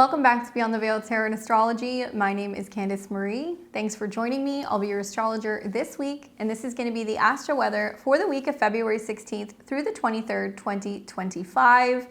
Welcome back to Beyond the Veil Tarot and Astrology. My name is Candice Marie. Thanks for joining me. I'll be your astrologer this week, and this is going to be the astro weather for the week of February 16th through the 23rd, 2025.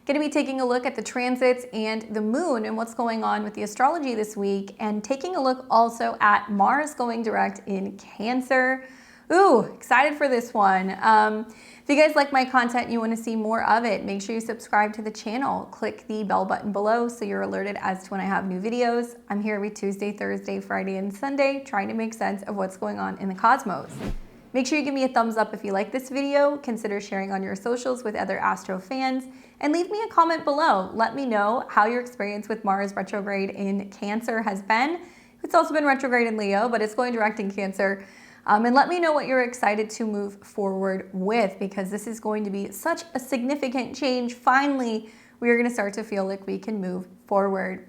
Going to be taking a look at the transits and the moon and what's going on with the astrology this week, and taking a look also at Mars going direct in Cancer. Ooh, excited for this one. If you guys like my content and you want to see more of it, make sure you subscribe to the channel. Click the bell button below so you're alerted as to when I have new videos. I'm here every Tuesday, Thursday, Friday, and Sunday trying to make sense of what's going on in the cosmos. Make sure you give me a thumbs up if you like this video. Consider sharing on your socials with other astro fans, and leave me a comment below. Let me know how your experience with Mars retrograde in Cancer has been. It's also been retrograde in Leo, but it's going direct in Cancer. And let me know what you're excited to move forward with, because this is going to be such a significant change. Finally, we are going to start to feel like we can move forward.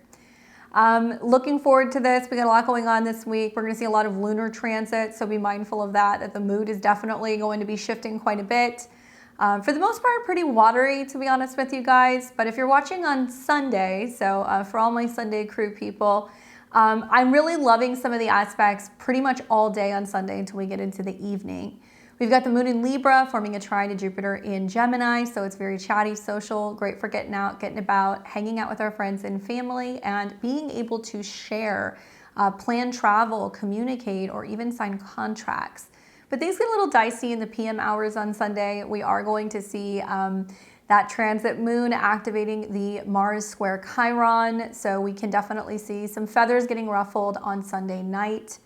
Looking forward to this. We got a lot going on this week. We're going to see a lot of lunar transit, so be mindful of that the mood is definitely going to be shifting quite a bit. For the most part, pretty watery, to be honest with you guys. But if you're watching on Sunday, so for all my Sunday crew people, I'm really loving some of the aspects pretty much all day on Sunday until we get into the evening. We've got the moon in Libra forming a trine to Jupiter in Gemini, so it's very chatty, social, great for getting out, getting about, hanging out with our friends and family, and being able to share, plan travel, communicate, or even sign contracts. But things get a little dicey in the PM hours on Sunday. We are going to see that transit moon activating the Mars square Chiron, so we can definitely see some feathers getting ruffled on Sunday night.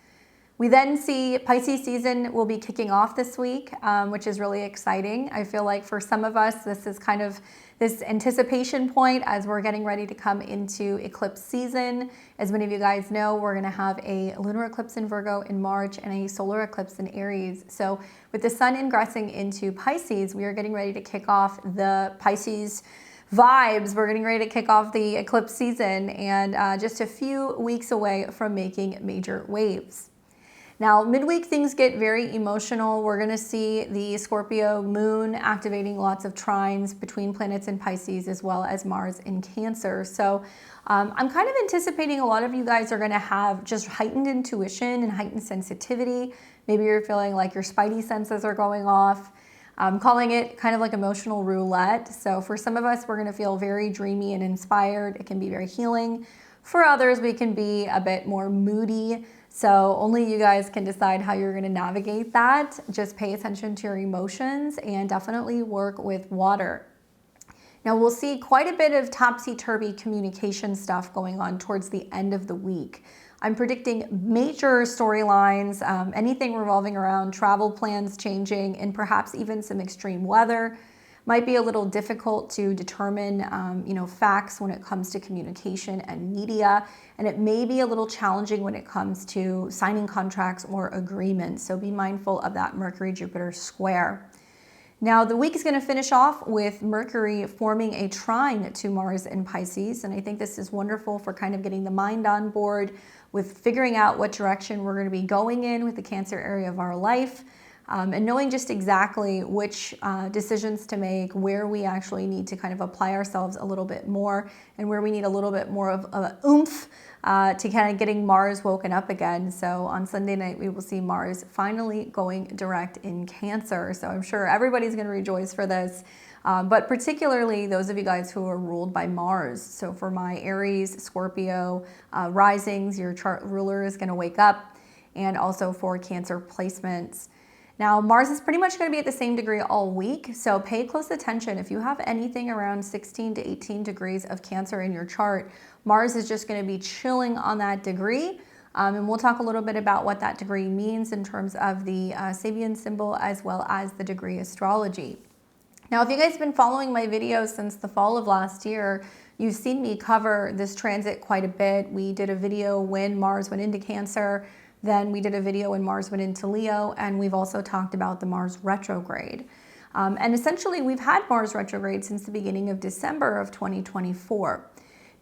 We then see Pisces season will be kicking off this week, which is really exciting. I feel like for some of us, this is kind of this anticipation point as we're getting ready to come into eclipse season. As many of you guys know, we're going to have a lunar eclipse in Virgo in March and a solar eclipse in Aries. So with the sun ingressing into Pisces, we are getting ready to kick off the Pisces vibes. We're getting ready to kick off the eclipse season, and just a few weeks away from making major waves. Now, midweek things get very emotional. We're going to see the Scorpio moon activating lots of trines between planets in Pisces, as well as Mars in Cancer. So I'm kind of anticipating a lot of you guys are going to have just heightened intuition and heightened sensitivity. Maybe you're feeling like your spidey senses are going off. I'm calling it kind of like emotional roulette. So for some of us, we're going to feel very dreamy and inspired. It can be very healing. For others, we can be a bit more moody. So only you guys can decide how you're going to navigate that. Just pay attention to your emotions and definitely work with water. Now we'll see quite a bit of topsy-turvy communication stuff going on towards the end of the week. I'm predicting major storylines, anything revolving around travel plans changing, and perhaps even some extreme weather. Might be a little difficult to determine, facts when it comes to communication and media, and it may be a little challenging when it comes to signing contracts or agreements. So be mindful of that Mercury-Jupiter square. Now, the week is going to finish off with Mercury forming a trine to Mars in Pisces, and I think this is wonderful for kind of getting the mind on board with figuring out what direction we're going to be going in with the Cancer area of our life. And knowing just exactly which decisions to make, where we actually need to kind of apply ourselves a little bit more, and where we need a little bit more of a oomph to kind of getting Mars woken up again. So on Sunday night, we will see Mars finally going direct in Cancer. So I'm sure everybody's going to rejoice for this, but particularly those of you guys who are ruled by Mars. So for my Aries, Scorpio risings, your chart ruler is going to wake up, and also for Cancer placements. Now, Mars is pretty much going to be at the same degree all week, so pay close attention. If you have anything around 16 to 18 degrees of Cancer in your chart, Mars is just going to be chilling on that degree. And we'll talk a little bit about what that degree means in terms of the Sabian symbol, as well as the degree astrology. Now, if you guys have been following my videos since the fall of last year, you've seen me cover this transit quite a bit. We did a video when Mars went into Cancer. Then we did a video when Mars went into Leo, and we've also talked about the Mars retrograde. And essentially, we've had Mars retrograde since the beginning of December of 2024.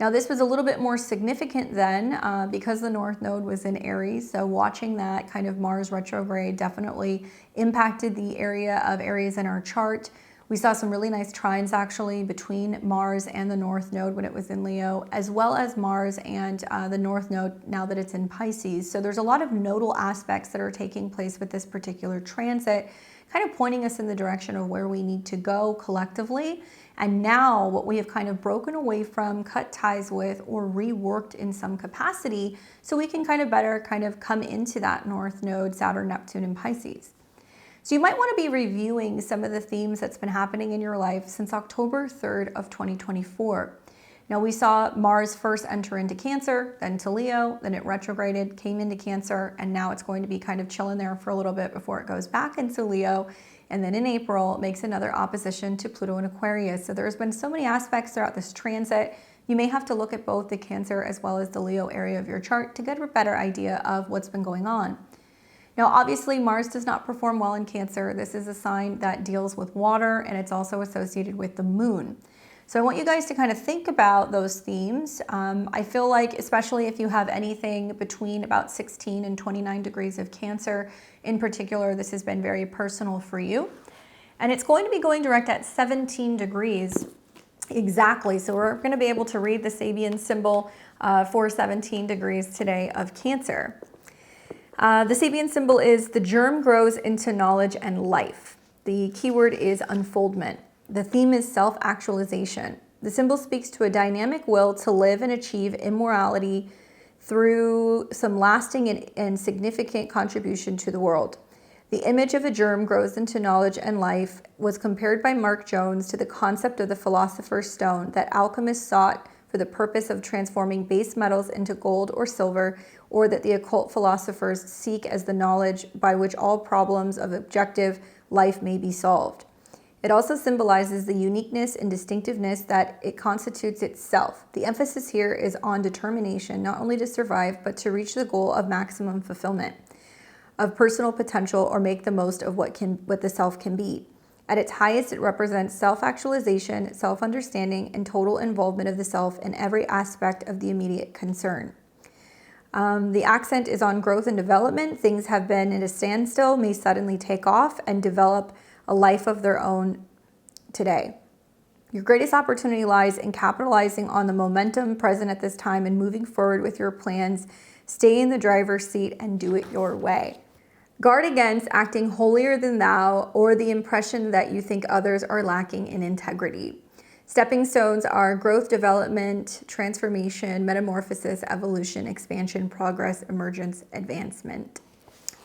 Now, this was a little bit more significant then because the North Node was in Aries. So watching that kind of Mars retrograde definitely impacted the area of Aries in our chart. We saw some really nice trines actually between Mars and the North Node when it was in Leo, as well as Mars and the North Node now that it's in Pisces. So there's a lot of nodal aspects that are taking place with this particular transit, kind of pointing us in the direction of where we need to go collectively. And now what we have kind of broken away from, cut ties with, or reworked in some capacity, so we can kind of better kind of come into that North Node, Saturn, Neptune, and Pisces. So you might want to be reviewing some of the themes that's been happening in your life since October 3rd of 2024. Now we saw Mars first enter into Cancer, then to Leo, then it retrograded, came into Cancer, and now it's going to be kind of chilling there for a little bit before it goes back into Leo. And then in April, it makes another opposition to Pluto and Aquarius. So there's been so many aspects throughout this transit. You may have to look at both the Cancer as well as the Leo area of your chart to get a better idea of what's been going on. Now, obviously, Mars does not perform well in Cancer. This is a sign that deals with water, and it's also associated with the moon. So I want you guys to kind of think about those themes. I feel like, especially if you have anything between about 16 and 29 degrees of Cancer, in particular, this has been very personal for you. And it's going to be going direct at 17 degrees exactly. So we're going to be able to read the Sabian symbol for 17 degrees today of Cancer. The Sabian symbol is the germ grows into knowledge and life. The keyword is unfoldment. The theme is self-actualization. The symbol speaks to a dynamic will to live and achieve immortality through some lasting and significant contribution to the world. The image of a germ grows into knowledge and life was compared by Mark Jones to the concept of the philosopher's stone that alchemists sought for the purpose of transforming base metals into gold or silver, or that the occult philosophers seek as the knowledge by which all problems of objective life may be solved. It also symbolizes the uniqueness and distinctiveness that it constitutes itself. The emphasis here is on determination, not only to survive, but to reach the goal of maximum fulfillment of personal potential or make the most of what the self can be. At its highest, it represents self-actualization, self-understanding, and total involvement of the self in every aspect of the immediate concern. The accent is on growth and development. Things have been at a standstill, may suddenly take off and develop a life of their own today. Your greatest opportunity lies in capitalizing on the momentum present at this time and moving forward with your plans. Stay in the driver's seat and do it your way. Guard against acting holier than thou or the impression that you think others are lacking in integrity. Stepping stones are growth, development, transformation, metamorphosis, evolution, expansion, progress, emergence, advancement.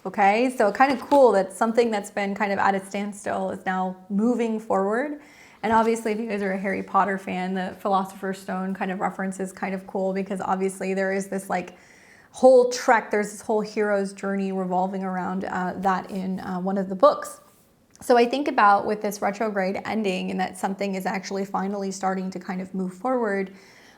Okay, so kind of cool that something that's been kind of at a standstill is now moving forward. And obviously, if you guys are a Harry Potter fan, the Philosopher's Stone kind of reference is kind of cool because obviously there is this like whole trek, there's this whole hero's journey revolving around that in one of the books. So I think about with this retrograde ending and that something is actually finally starting to kind of move forward.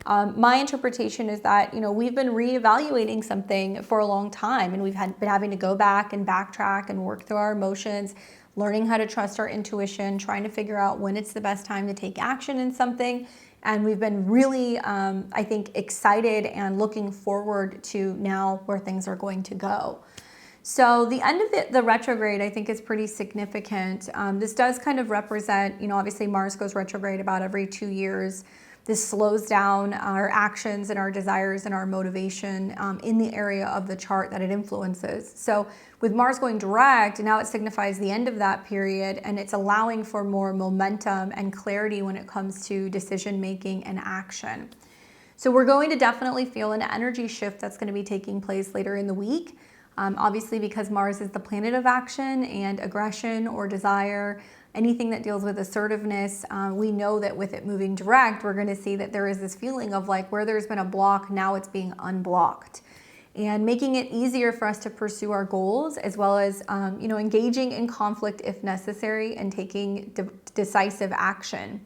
My interpretation is that, we've been reevaluating something for a long time and we've been having to go back and backtrack and work through our emotions, learning how to trust our intuition, trying to figure out when it's the best time to take action in something. And we've been really, I think, excited and looking forward to now where things are going to go. So the end of the retrograde, I think, is pretty significant. This does kind of represent, obviously Mars goes retrograde about every 2 years. This slows down our actions and our desires and our motivation in the area of the chart that it influences. So with Mars going direct, now it signifies the end of that period, and it's allowing for more momentum and clarity when it comes to decision making and action. So we're going to definitely feel an energy shift that's going to be taking place later in the week. Obviously, because Mars is the planet of action and aggression or desire, anything that deals with assertiveness, we know that with it moving direct, we're going to see that there is this feeling of like where there's been a block, now it's being unblocked. And making it easier for us to pursue our goals, as well as engaging in conflict if necessary and taking decisive action.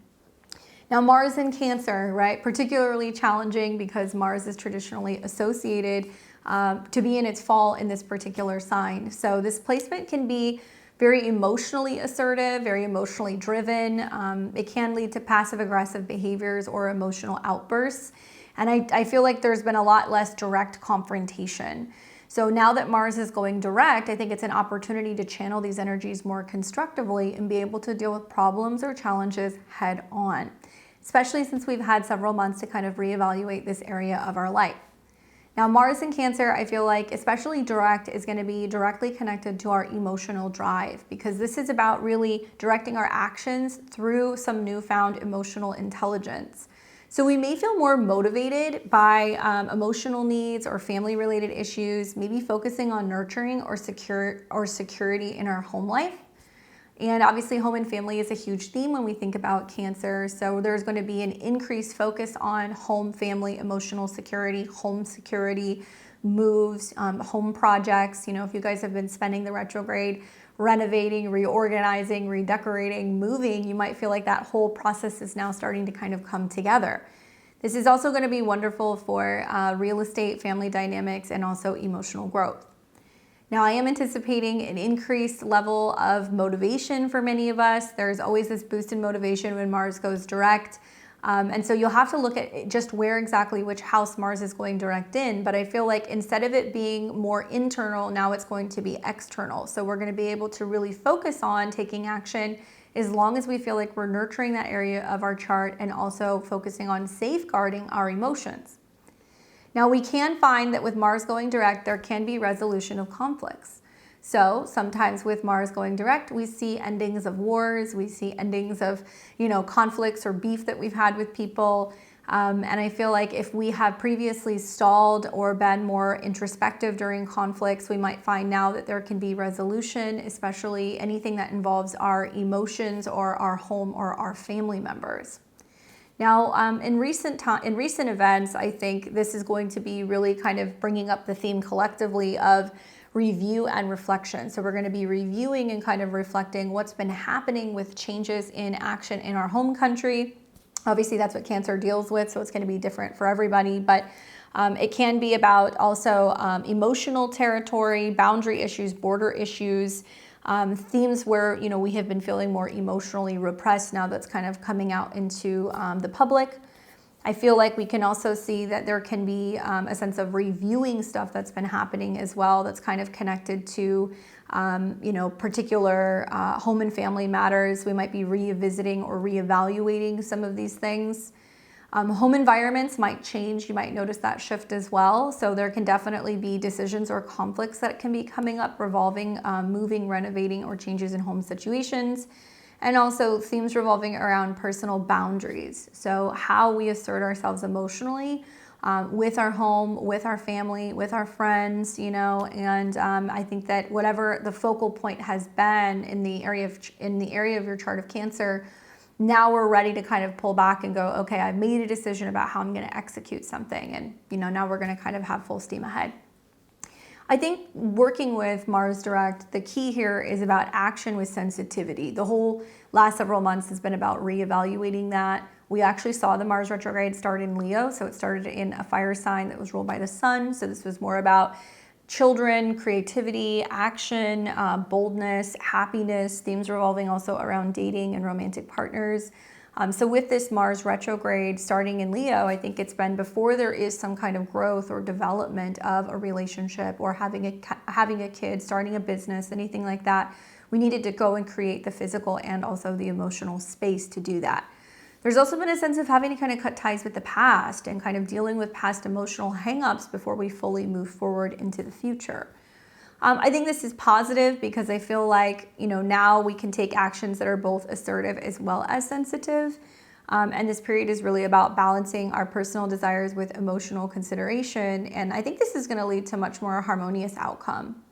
Now, Mars in Cancer, right? Particularly challenging because Mars is traditionally associated to be in its fall in this particular sign. So this placement can be very emotionally assertive, very emotionally driven. It can lead to passive aggressive behaviors or emotional outbursts. And I feel like there's been a lot less direct confrontation. So now that Mars is going direct, I think it's an opportunity to channel these energies more constructively and be able to deal with problems or challenges head on, especially since we've had several months to kind of reevaluate this area of our life. Now, Mars in Cancer, I feel like, especially direct, is going to be directly connected to our emotional drive, because this is about really directing our actions through some newfound emotional intelligence. So we may feel more motivated by emotional needs or family-related issues, maybe focusing on nurturing or security in our home life. And obviously home and family is a huge theme when we think about Cancer. So there's going to be an increased focus on home, family, emotional security, home security, moves, home projects. You know, if you guys have been spending the retrograde renovating, reorganizing, redecorating, moving, you might feel like that whole process is now starting to kind of come together. This is also going to be wonderful for real estate, family dynamics, and also emotional growth. Now, I am anticipating an increased level of motivation for many of us. There's always this boost in motivation when Mars goes direct. And so you'll have to look at just where exactly which house Mars is going direct in. But I feel like instead of it being more internal, now it's going to be external. So we're going to be able to really focus on taking action as long as we feel like we're nurturing that area of our chart and also focusing on safeguarding our emotions. Now, we can find that with Mars going direct, there can be resolution of conflicts. So sometimes with Mars going direct, we see endings of wars, we see endings of, conflicts or beef that we've had with people. And I feel like if we have previously stalled or been more introspective during conflicts, we might find now that there can be resolution, especially anything that involves our emotions or our home or our family members. Now, in recent events, I think this is going to be really kind of bringing up the theme collectively of review and reflection. So we're going to be reviewing and kind of reflecting what's been happening with changes in action in our home country. Obviously, that's what Cancer deals with, so it's going to be different for everybody. But it can be about also emotional territory, boundary issues, border issues, themes where we have been feeling more emotionally repressed. Now that's kind of coming out into the public. I feel like we can also see that there can be a sense of reviewing stuff that's been happening as well, that's kind of connected to particular home and family matters. We might be revisiting or reevaluating some of these things. Home environments might change. You might notice that shift as well. So there can definitely be decisions or conflicts that can be coming up revolving moving, renovating, or changes in home situations. And also themes revolving around personal boundaries. So how we assert ourselves emotionally with our home, with our family, with our friends, and I think that whatever the focal point has been in the area of your chart of Cancer, now we're ready to kind of pull back and go, okay, I've made a decision about how I'm going to execute something. And, now we're going to kind of have full steam ahead. I think working with Mars direct, the key here is about action with sensitivity. The whole last several months has been about reevaluating that. We actually saw the Mars retrograde start in Leo. So it started in a fire sign that was ruled by the sun. So this was more about children, creativity, action, boldness, happiness, themes revolving also around dating and romantic partners. So with this Mars retrograde starting in Leo, I think it's been before there is some kind of growth or development of a relationship or having a kid, starting a business, anything like that. We needed to go and create the physical and also the emotional space to do that. There's also been a sense of having to kind of cut ties with the past and kind of dealing with past emotional hangups before we fully move forward into the future. I think this is positive because I feel like, now we can take actions that are both assertive as well as sensitive. And this period is really about balancing our personal desires with emotional consideration. And I think this is going to lead to much more harmonious outcome.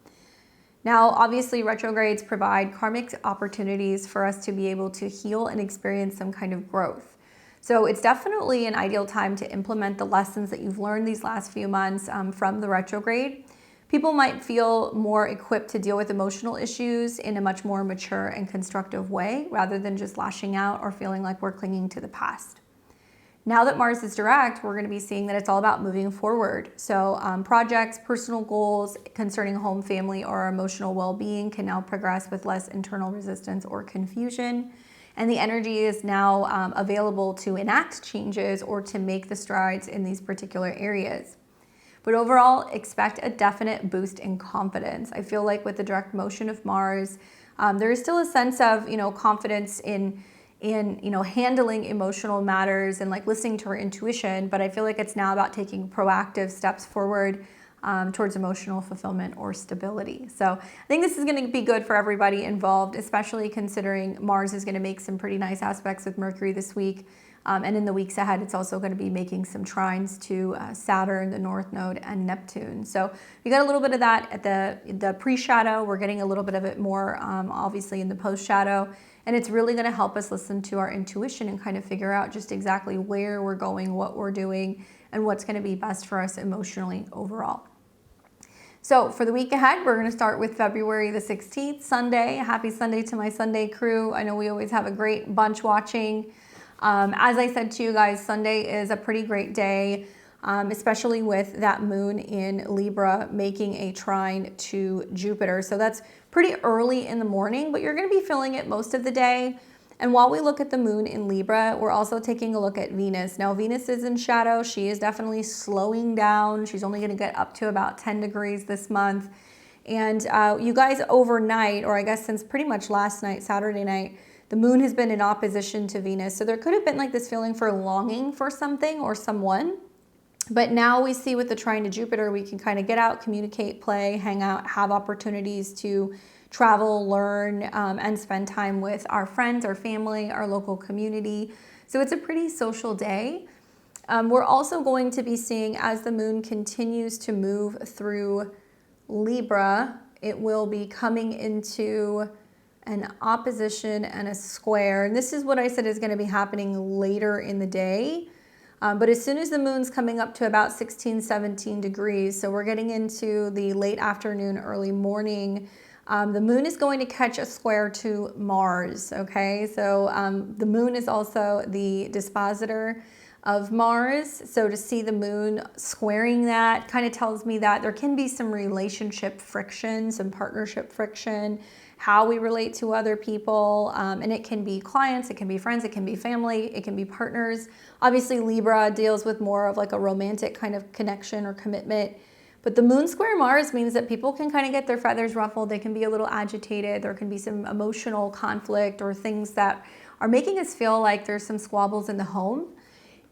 Now, obviously, retrogrades provide karmic opportunities for us to be able to heal and experience some kind of growth. So it's definitely an ideal time to implement the lessons that you've learned these last few months from the retrograde. People might feel more equipped to deal with emotional issues in a much more mature and constructive way, rather than just lashing out or feeling like we're clinging to the past. Now that Mars is direct, we're going to be seeing that it's all about moving forward. So projects, personal goals concerning home, family, or emotional well-being can now progress with less internal resistance or confusion. And the energy is now available to enact changes or to make the strides in these particular areas. But overall, expect a definite boost in confidence. I feel like with the direct motion of Mars, there is still a sense of, confidence in handling emotional matters and like listening to our intuition. But I feel like it's now about taking proactive steps forward towards emotional fulfillment or stability. So I think this is going to be good for everybody involved, especially considering Mars is going to make some pretty nice aspects with Mercury this week. And in the weeks ahead, it's also going to be making some trines to Saturn, the North Node, and Neptune. So we got a little bit of that at the pre-shadow. We're getting a little bit of it more, obviously, in the post-shadow. And it's really going to help us listen to our intuition and kind of figure out just exactly where we're going, what we're doing, and what's going to be best for us emotionally overall. So for the week ahead, we're going to start with February the 16th, Sunday. Happy Sunday to my Sunday crew. I know we always have a great bunch watching. As I said to you guys, Sunday is a pretty great day, especially with that moon in Libra making a trine to Jupiter. So that's pretty early in the morning, but you're going to be feeling it most of the day. And while we look at the moon in Libra, we're also taking a look at Venus. Now, Venus is in shadow. She is definitely slowing down. She's only going to get up to about 10 degrees this month. And you guys overnight, or I guess since pretty much last night, Saturday night, the moon has been in opposition to Venus. So there could have been like this feeling for longing for something or someone. But now we see with the trine to Jupiter, we can kind of get out, communicate, play, hang out, have opportunities to travel, learn, and spend time with our friends, our family, our local community. So it's a pretty social day. We're also going to be seeing, as the moon continues to move through Libra, it will be coming into an opposition and a square. And this is what I said is going to be happening later in the day. But as soon as the moon's coming up to about 16, 17 degrees, so we're getting into the late afternoon, early morning, the moon is going to catch a square to Mars, okay? So the moon is also the dispositor of Mars. So to see the moon squaring that kind of tells me that there can be some relationship friction, some partnership friction, how we relate to other people. And it can be clients, it can be friends, it can be family, it can be partners. Obviously, Libra deals with more of like a romantic kind of connection or commitment. But the moon square Mars means that people can kind of get their feathers ruffled. They can be a little agitated. There can be some emotional conflict or things that are making us feel like there's some squabbles in the home.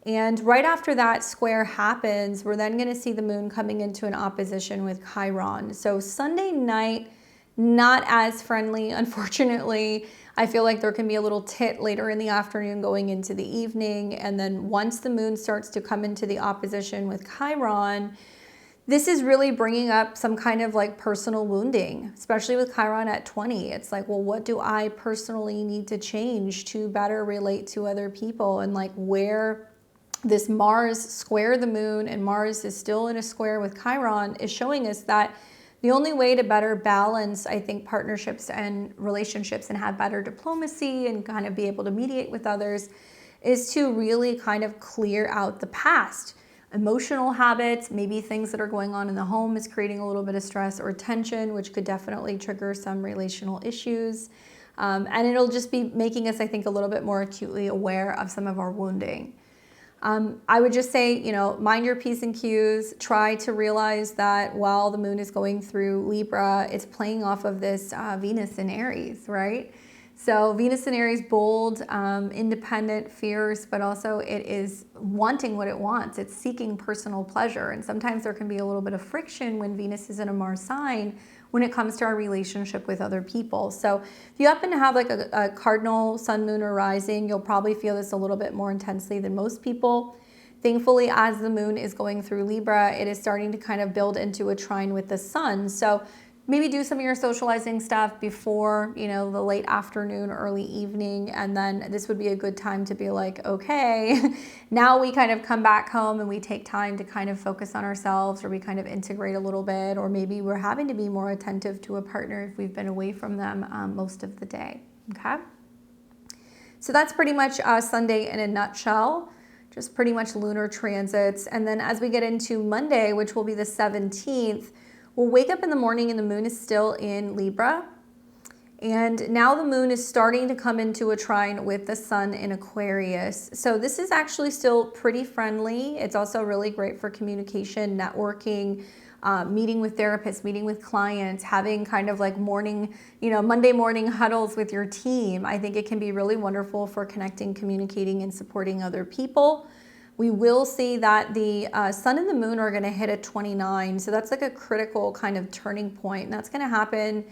And right after that square happens, we're then going to see the moon coming into an opposition with Chiron. So Sunday night, not as friendly, unfortunately. I feel like there can be a little tit later in the afternoon going into the evening. And then once the moon starts to come into the opposition with Chiron, this is really bringing up some kind of like personal wounding, especially with Chiron at 20. It's like, well, what do I personally need to change to better relate to other people? And like where this Mars square the moon and Mars is still in a square with Chiron is showing us that the only way to better balance, I think, partnerships and relationships and have better diplomacy and kind of be able to mediate with others is to really kind of clear out the past. Emotional habits, maybe things that are going on in the home is creating a little bit of stress or tension, which could definitely trigger some relational issues. And it'll just be making us, I think, a little bit more acutely aware of some of our wounding. I would just say, mind your P's and Q's. Try to realize that while the moon is going through Libra, it's playing off of this Venus in Aries, right? So Venus in Aries, bold, independent, fierce, but also it is wanting what it wants. It's seeking personal pleasure. And sometimes there can be a little bit of friction when Venus is in a Mars sign when it comes to our relationship with other people. So if you happen to have like a cardinal sun, moon, or rising, you'll probably feel this a little bit more intensely than most people. Thankfully, as the moon is going through Libra, it is starting to kind of build into a trine with the sun. So maybe do some of your socializing stuff before, the late afternoon, early evening. And then this would be a good time to be like, okay, now we kind of come back home and we take time to kind of focus on ourselves, or we kind of integrate a little bit, or maybe we're having to be more attentive to a partner if we've been away from them most of the day, okay? So that's pretty much Sunday in a nutshell, just pretty much lunar transits. And then as we get into Monday, which will be the 17th, we'll wake up in the morning and the moon is still in Libra. And now the moon is starting to come into a trine with the sun in Aquarius. So this is actually still pretty friendly. It's also really great for communication, networking, meeting with therapists, meeting with clients, having kind of like morning, Monday morning huddles with your team. I think it can be really wonderful for connecting, communicating, and supporting other people. We will see that the sun and the moon are going to hit at 29. So that's like a critical kind of turning point. And that's going to happen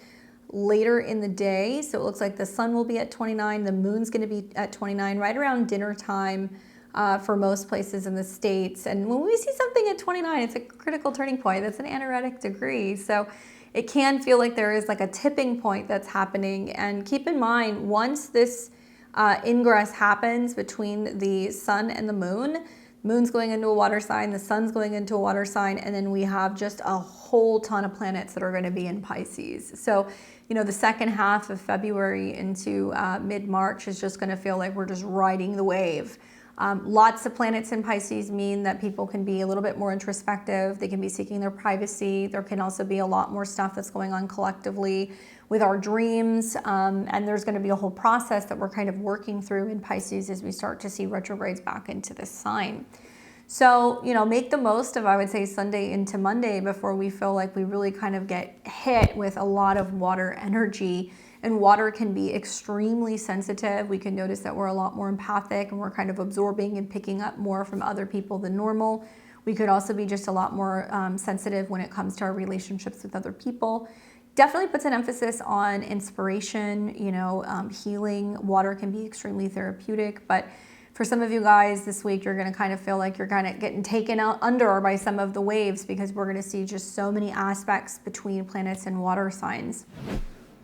later in the day. So it looks like the sun will be at 29. The moon's going to be at 29 right around dinner time for most places in the States. And when we see something at 29, it's a critical turning point. That's an anaretic degree. So it can feel like there is like a tipping point that's happening. And keep in mind, once this ingress happens between the sun and the moon's going into a water sign, the sun's going into a water sign, and then we have just a whole ton of planets that are going to be in Pisces. So, the second half of February into mid-March is just going to feel like we're just riding the wave. Lots of planets in Pisces mean that people can be a little bit more introspective. They can be seeking their privacy. There can also be a lot more stuff that's going on collectively with our dreams. And there's going to be a whole process that we're kind of working through in Pisces as we start to see retrogrades back into this sign. So, make the most of, I would say, Sunday into Monday before we feel like we really kind of get hit with a lot of water energy. And water can be extremely sensitive. We can notice that we're a lot more empathic and we're kind of absorbing and picking up more from other people than normal. We could also be just a lot more sensitive when it comes to our relationships with other people. Definitely puts an emphasis on inspiration, healing. Water can be extremely therapeutic, but for some of you guys this week, you're going to kind of feel like you're kind of getting taken out under by some of the waves because we're going to see just so many aspects between planets and water signs.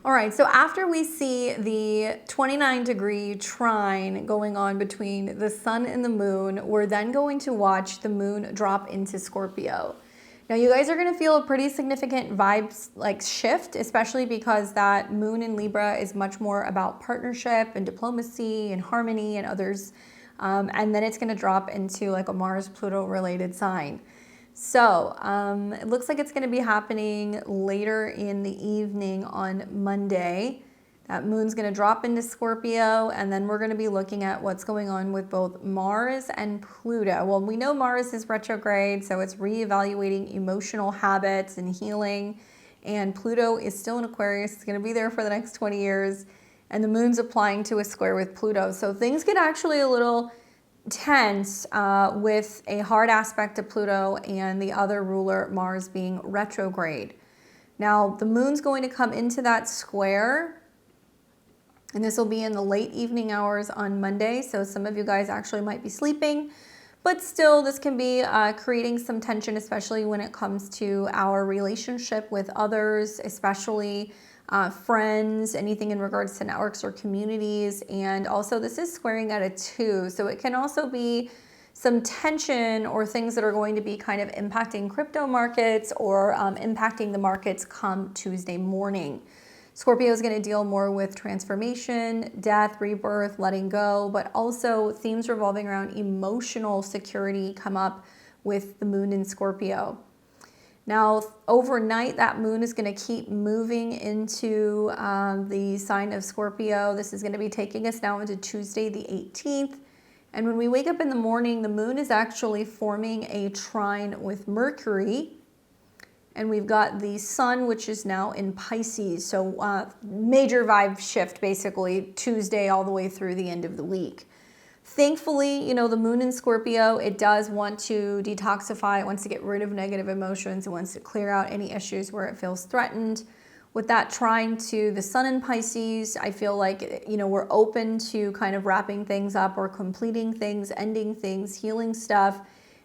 All right, so after we see the 29-degree trine going on between the sun and the moon, we're then going to watch the moon drop into Scorpio. Now, you guys are going to feel a pretty significant vibes like shift, especially because that moon in Libra is much more about partnership and diplomacy and harmony and others. And then it's going to drop into like a Mars-Pluto related sign. So it looks like it's going to be happening later in the evening on Monday. That moon's going to drop into Scorpio, and then we're going to be looking at what's going on with both Mars and Pluto. Well, we know Mars is retrograde, so it's reevaluating emotional habits and healing. And Pluto is still in Aquarius. It's going to be there for the next 20 years. And the moon's applying to a square with Pluto. So things get actually a little tense with a hard aspect to Pluto and the other ruler, Mars, being retrograde. Now, the moon's going to come into that square, and this will be in the late evening hours on Monday. So some of you guys actually might be sleeping, but still this can be creating some tension, especially when it comes to our relationship with others, especially friends, anything in regards to networks or communities. And also this is squaring at a 2. So it can also be some tension or things that are going to be kind of impacting crypto markets or impacting the markets come Tuesday morning. Scorpio is going to deal more with transformation, death, rebirth, letting go, but also themes revolving around emotional security come up with the moon in Scorpio. Now, overnight, that moon is going to keep moving into the sign of Scorpio. This is going to be taking us now into Tuesday, the 18th. And when we wake up in the morning, the moon is actually forming a trine with Mercury. And we've got the sun, which is now in Pisces. So major vibe shift, basically, Tuesday all the way through the end of the week. Thankfully, the moon in Scorpio, it does want to detoxify. It wants to get rid of negative emotions. It wants to clear out any issues where it feels threatened. With that trine to the sun in Pisces, I feel like, we're open to kind of wrapping things up or completing things, ending things, healing stuff.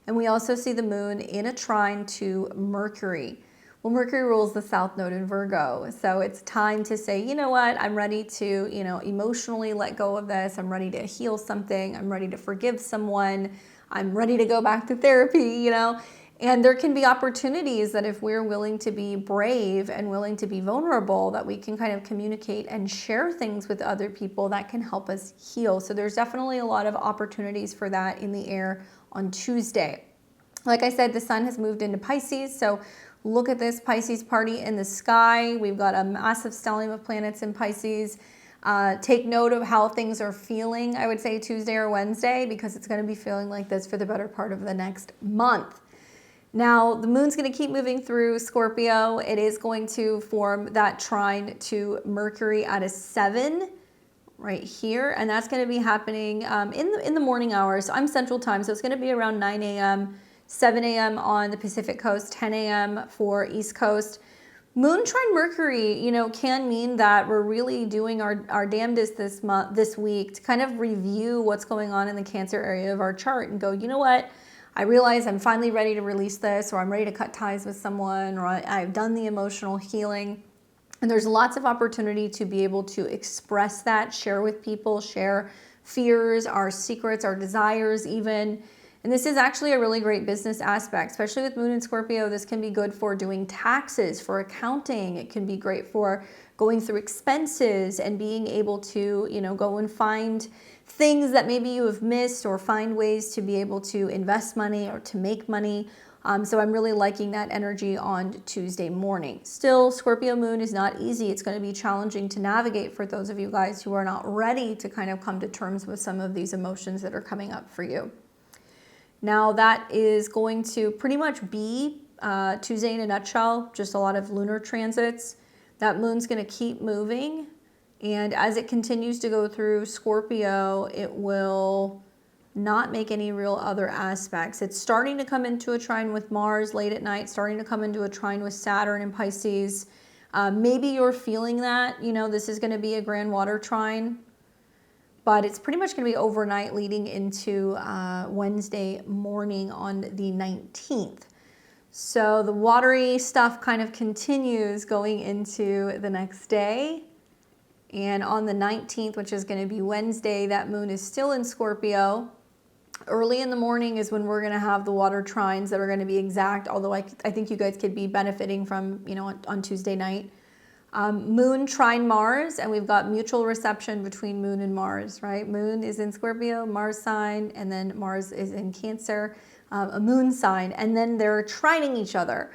And we also see the moon in a trine to Mercury. Well, Mercury rules the south node in Virgo. So it's time to say, you know what, I'm ready to, emotionally let go of this. I'm ready to heal something. I'm ready to forgive someone. I'm ready to go back to therapy, And there can be opportunities that if we're willing to be brave and willing to be vulnerable, that we can kind of communicate and share things with other people that can help us heal. So there's definitely a lot of opportunities for that in the air on Tuesday. Like I said, the sun has moved into Pisces, so Look at this Pisces party in the sky. We've got a massive stellium of planets in Pisces. Take note of how things are feeling, I would say Tuesday or Wednesday, because it's going to be feeling like this for the better part of the next month. Now, the moon's going to keep moving through Scorpio. It is going to form that trine to Mercury at a 7 right here, and that's going to be happening in the morning hours. I'm Central Time, so it's going to be around 9 a.m., 7 a.m. on the Pacific Coast, 10 a.m. for East Coast. Moon trine Mercury, you know, can mean that we're really doing our damnedest this week to kind of review what's going on in the Cancer area of our chart and go, you know what? I realize I'm finally ready to release this, or I'm ready to cut ties with someone, or I've done the emotional healing. And there's lots of opportunity to be able to express that, share with people, share fears, our secrets, our desires even. And this is actually a really great business aspect, especially with Moon in Scorpio. This can be good for doing taxes, for accounting. It can be great for going through expenses and being able to, you know, go and find things that maybe you have missed, or find ways to be able to invest money or to make money. So I'm really liking that energy on Tuesday morning. Still, Scorpio moon is not easy. It's going to be challenging to navigate for those of you guys who are not ready to kind of come to terms with some of these emotions that are coming up for you. Now that is going to pretty much be Tuesday in a nutshell, just a lot of lunar transits. That moon's going to keep moving, and as it continues to go through Scorpio, it will not make any real other aspects. It's starting to come into a trine with Mars late at night, starting to come into a trine with Saturn and Pisces. Maybe you're feeling that, you know, this is going to be a grand water trine, but it's pretty much going to be overnight leading into Wednesday morning on the 19th. So the watery stuff kind of continues going into the next day. And on the 19th, which is going to be Wednesday, that moon is still in Scorpio. Early in the morning is when we're going to have the water trines that are going to be exact, although I think you guys could be benefiting from, you know, on Tuesday night. Moon trine Mars, and we've got mutual reception between Moon and Mars, right? Moon is in Scorpio, Mars sign, and then Mars is in Cancer, a moon sign, and then they're trining each other.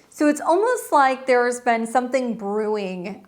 So it's almost like there's been something brewing,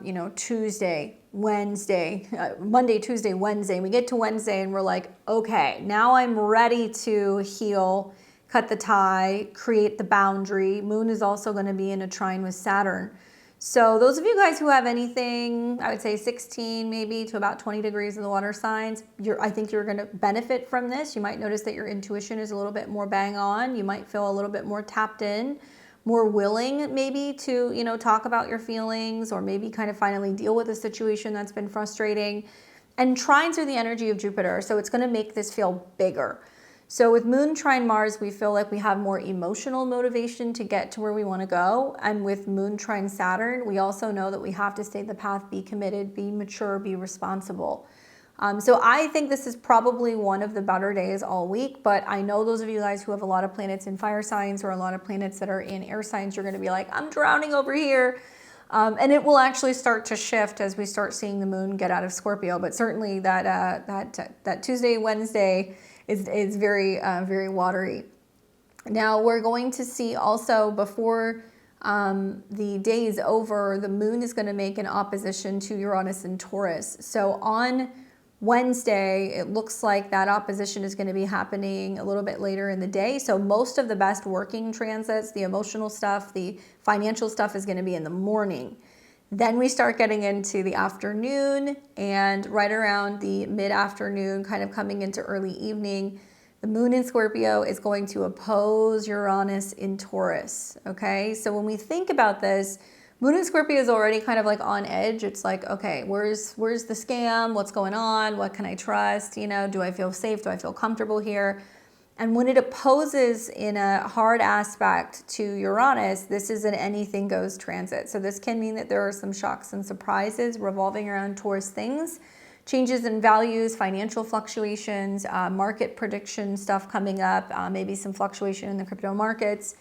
you know, Tuesday, Wednesday, Monday, Tuesday, Wednesday. We get to Wednesday and we're like, okay, now I'm ready to heal, cut the tie, create the boundary. Moon is also going to be in a trine with Saturn. So those of you guys who have anything, I would say 16 maybe to about 20 degrees in the water signs, I think you're going to benefit from this. You might notice that your intuition is a little bit more bang on. You might feel a little bit more tapped in, more willing maybe to, you know, talk about your feelings, or maybe kind of finally deal with a situation that's been frustrating. And trines are the energy of Jupiter, so it's going to make this feel bigger. So with Moon trine Mars, we feel like we have more emotional motivation to get to where we want to go. And with Moon trine Saturn, we also know that we have to stay the path, be committed, be mature, be responsible. So I think this is probably one of the better days all week, but I know those of you guys who have a lot of planets in fire signs or a lot of planets that are in air signs, you're going to be like, I'm drowning over here. And it will actually start to shift as we start seeing the moon get out of Scorpio. But certainly that Tuesday, Wednesday is very, very watery. Now we're going to see also before the day is over, the moon is going to make an opposition to Uranus and Taurus. So on Wednesday, it looks like that opposition is going to be happening a little bit later in the day. So most of the best working transits, the emotional stuff, the financial stuff is going to be in the morning. Then we start getting into the afternoon, and right around the mid-afternoon, kind of coming into early evening, the moon in Scorpio is going to oppose Uranus in Taurus, okay? So when we think about this, Moon in Scorpio is already kind of like on edge. It's like, okay, where's the scam? What's going on? What can I trust? You know, do I feel safe? Do I feel comfortable here? And when it opposes in a hard aspect to Uranus, this is an anything goes transit. So this can mean that there are some shocks and surprises revolving around Taurus things, changes in values, financial fluctuations, market prediction stuff coming up, maybe some fluctuation in the crypto markets.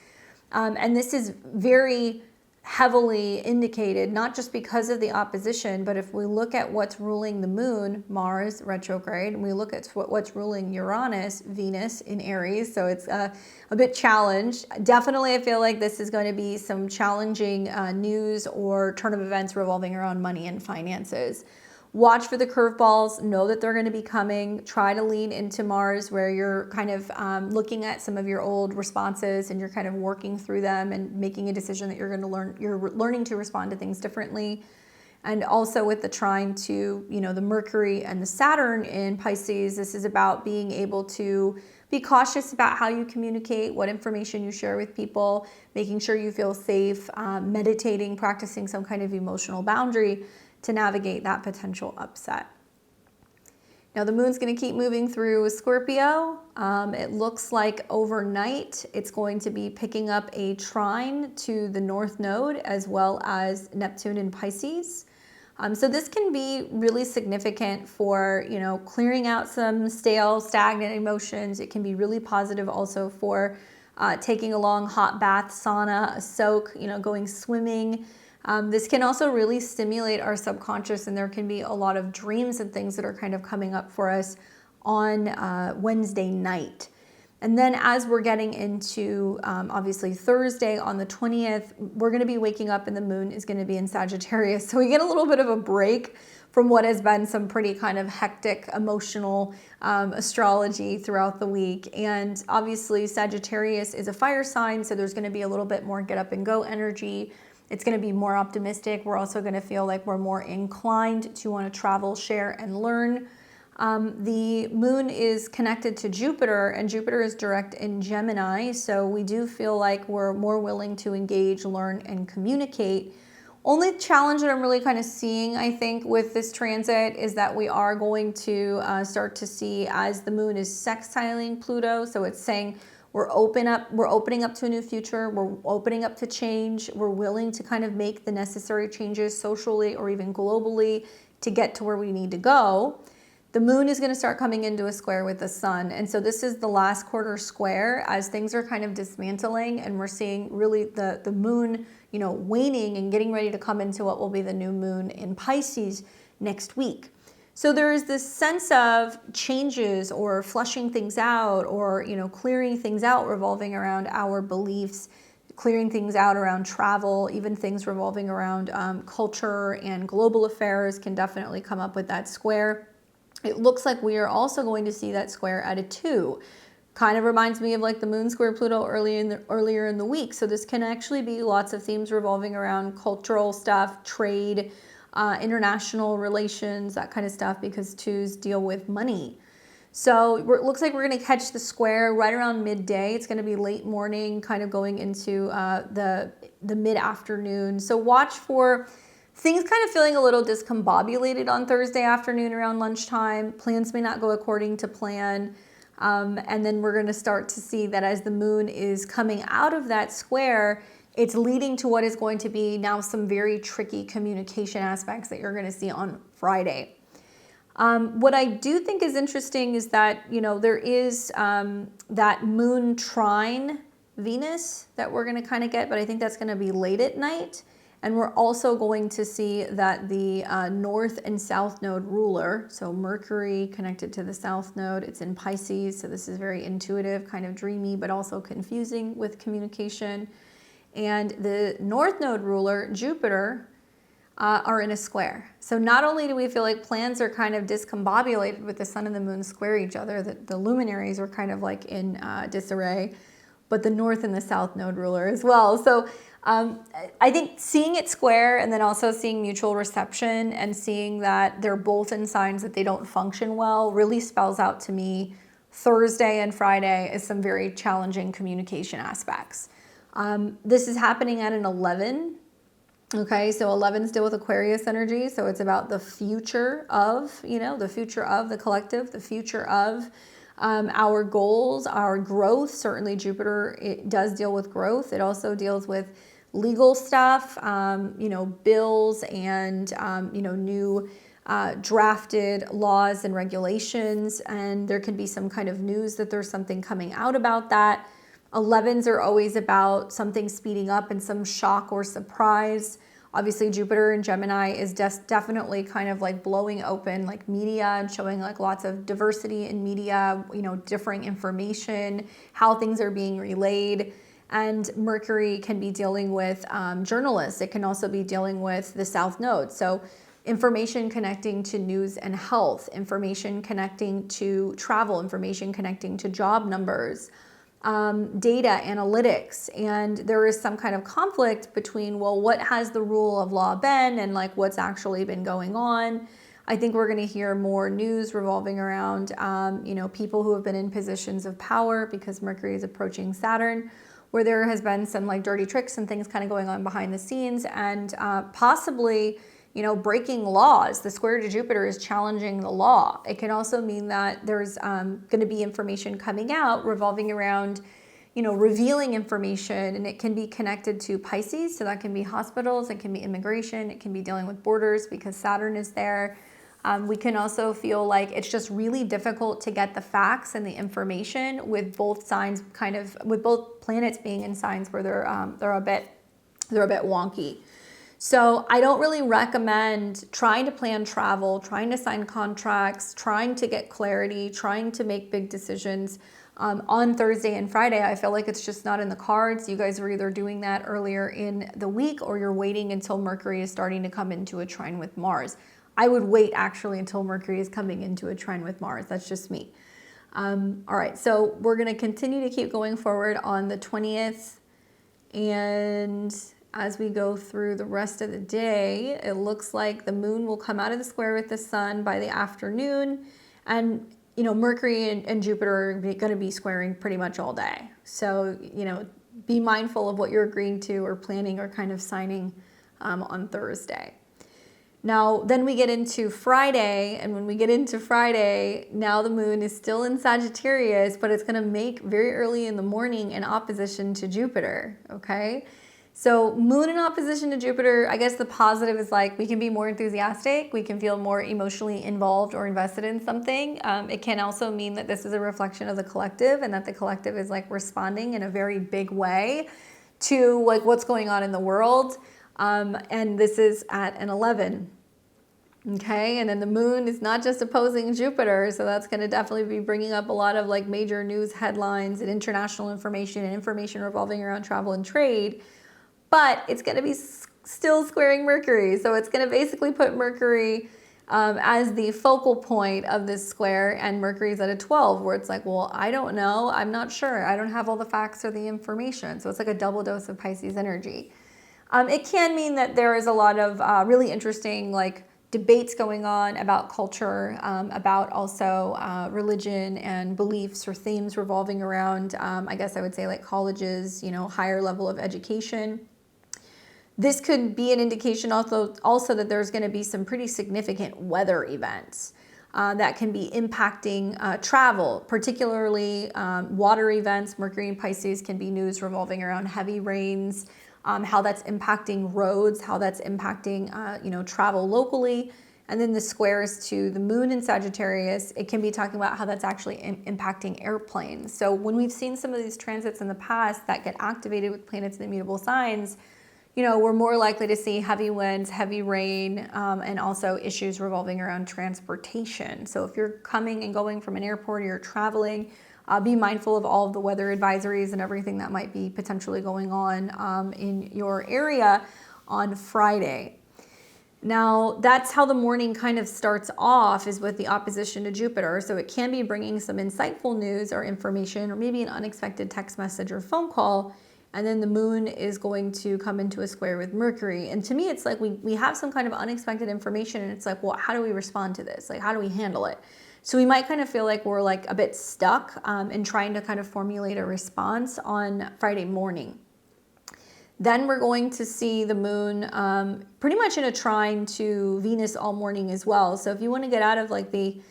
And this is very heavily indicated, not just because of the opposition, but if we look at what's ruling the moon, Mars retrograde, and we look at what's ruling Uranus, Venus in Aries, so it's a bit challenged. Definitely, I feel like this is going to be some challenging news or turn of events revolving around money and finances. Watch for the curveballs, know that they're going to be coming. Try to lean into Mars where you're kind of looking at some of your old responses and you're kind of working through them and making a decision that you're going to learn, you're learning to respond to things differently. And also with the trine to, the Mercury and the Saturn in Pisces, this is about being able to be cautious about how you communicate, what information you share with people, making sure you feel safe, meditating, practicing some kind of emotional boundary to navigate that potential upset. Now the moon's going to keep moving through Scorpio. It looks like overnight it's going to be picking up a trine to the north node as well as Neptune in Pisces. So this can be really significant for, clearing out some stale, stagnant emotions. It can be really positive also for taking a long hot bath, sauna, a soak, going swimming. This can also really stimulate our subconscious, and there can be a lot of dreams and things that are kind of coming up for us on Wednesday night. And then as we're getting into obviously Thursday on the 20th, we're going to be waking up and the moon is going to be in Sagittarius. So we get a little bit of a break from what has been some pretty kind of hectic, emotional astrology throughout the week. And obviously Sagittarius is a fire sign, so there's going to be a little bit more get up and go energy. It's going to be more optimistic. We're also going to feel like we're more inclined to want to travel, share, and learn. The moon is connected to Jupiter, and Jupiter is direct in Gemini, so we do feel like we're more willing to engage, learn, and communicate. Only challenge that I'm really kind of seeing, I think, with this transit is that we are going to start to see as the moon is sextiling Pluto, so it's saying we're opening up to a new future. We're opening up to change. We're willing to kind of make the necessary changes socially or even globally to get to where we need to go. The moon is going to start coming into a square with the sun. And so this is the last quarter square as things are kind of dismantling, and we're seeing really the moon, waning and getting ready to come into what will be the new moon in Pisces next week. So there is this sense of changes or flushing things out or, clearing things out revolving around our beliefs, clearing things out around travel, even things revolving around culture and global affairs can definitely come up with that square. It looks like we are also going to see that square at a 2. Kind of reminds me of like the moon square Pluto earlier in the week. So this can actually be lots of themes revolving around cultural stuff, trade, international relations, that kind of stuff, because 2s deal with money. So it looks like we're going to catch the square right around midday. It's going to be late morning, kind of going into the mid-afternoon. So watch for things kind of feeling a little discombobulated on Thursday afternoon around lunchtime. Plans may not go according to plan. And then we're going to start to see that as the moon is coming out of that square, it's leading to what is going to be now some very tricky communication aspects that you're going to see on Friday. What I do think is interesting is that, there is that moon trine Venus that we're going to kind of get, but I think that's going to be late at night. And we're also going to see that the north and south node ruler, so Mercury connected to the south node, it's in Pisces, so this is very intuitive, kind of dreamy, but also confusing with communication. And the north node ruler, Jupiter, are in a square. So not only do we feel like plans are kind of discombobulated with the sun and the moon square each other, the luminaries are kind of like in disarray, but the north and the south node ruler as well. So I think seeing it square and then also seeing mutual reception and seeing that they're both in signs that they don't function well really spells out to me Thursday and Friday as some very challenging communication aspects. This is happening at an 11. Okay, so 11s deal with Aquarius energy, so it's about the future of, the future of the collective, the future of our goals, our growth. Certainly Jupiter, it does deal with growth. It also deals with legal stuff, bills and, new drafted laws and regulations. And there can be some kind of news that there's something coming out about that. 11s are always about something speeding up and some shock or surprise. Obviously, Jupiter in Gemini is definitely kind of like blowing open like media and showing like lots of diversity in media, you know, differing information, how things are being relayed. And Mercury can be dealing with journalists. It can also be dealing with the South Node. So information connecting to news and health, information connecting to travel, information connecting to job numbers, data analytics. And there is some kind of conflict between, well, what has the rule of law been and like what's actually been going on. I think we're going to hear more news revolving around, you know, people who have been in positions of power because Mercury is approaching Saturn, where there has been some like dirty tricks and things kind of going on behind the scenes, and possibly, you know, breaking laws. The square to Jupiter is challenging the law. It can also mean that there's going to be information coming out revolving around, you know, revealing information, and it can be connected to Pisces. So that can be hospitals, it can be immigration, it can be dealing with borders because Saturn is there. We can also feel like it's just really difficult to get the facts and the information with both signs with both planets being in signs where they're a bit wonky. So I don't really recommend trying to plan travel, trying to sign contracts, trying to get clarity, trying to make big decisions on Thursday and Friday. I feel like it's just not in the cards. You guys are either doing that earlier in the week or you're waiting until Mercury is starting to come into a trine with Mars. I would wait actually until Mercury is coming into a trine with Mars. That's just me. All right, so we're going to continue to keep going forward on the 20th. And as we go through the rest of the day, it looks like the moon will come out of the square with the sun by the afternoon. And, you know, Mercury and Jupiter are going to be squaring pretty much all day. So, you know, be mindful of what you're agreeing to or planning or kind of signing on Thursday. Now, then we get into Friday, and when we get into Friday, now the moon is still in Sagittarius, but it's going to make very early in the morning an opposition to Jupiter, okay? So moon in opposition to Jupiter, I guess the positive is like we can be more enthusiastic, we can feel more emotionally involved or invested in something. It can also mean that this is a reflection of the collective and that the collective is like responding in a very big way to like what's going on in the world. And this is at an 11. Okay, and then the moon is not just opposing Jupiter, so that's going to definitely be bringing up a lot of like major news headlines and international information and information revolving around travel and trade, but it's going to be still squaring Mercury. So it's going to basically put Mercury as the focal point of this square, and Mercury's at a 12, where it's like, well, I don't know, I'm not sure, I don't have all the facts or the information. So it's like a double dose of Pisces energy. It can mean that there is a lot of really interesting like debates going on about culture, about also religion and beliefs or themes revolving around, I guess I would say like colleges, you know, higher level of education. This could be an indication also that there's going to be some pretty significant weather events that can be impacting travel, particularly water events. Mercury and Pisces can be news revolving around heavy rains, how that's impacting roads, how that's impacting, you know, travel locally. And then the squares to the moon in Sagittarius, it can be talking about how that's actually impacting airplanes. So when we've seen some of these transits in the past that get activated with planets in immutable signs, you know, we're more likely to see heavy winds, heavy rain, and also issues revolving around transportation. So if you're coming and going from an airport or you're traveling, be mindful of all of the weather advisories and everything that might be potentially going on in your area on Friday. Now, that's how the morning kind of starts off, is with the opposition to Jupiter. So it can be bringing some insightful news or information, or maybe an unexpected text message or phone call. And then the moon is going to come into a square with Mercury. And to me, it's like we have some kind of unexpected information, and it's like, well, how do we respond to this? Like, how do we handle it? So we might kind of feel like we're like a bit stuck in trying to kind of formulate a response on Friday morning. Then we're going to see the moon pretty much in a trine to Venus all morning as well. So if you want to get out of like the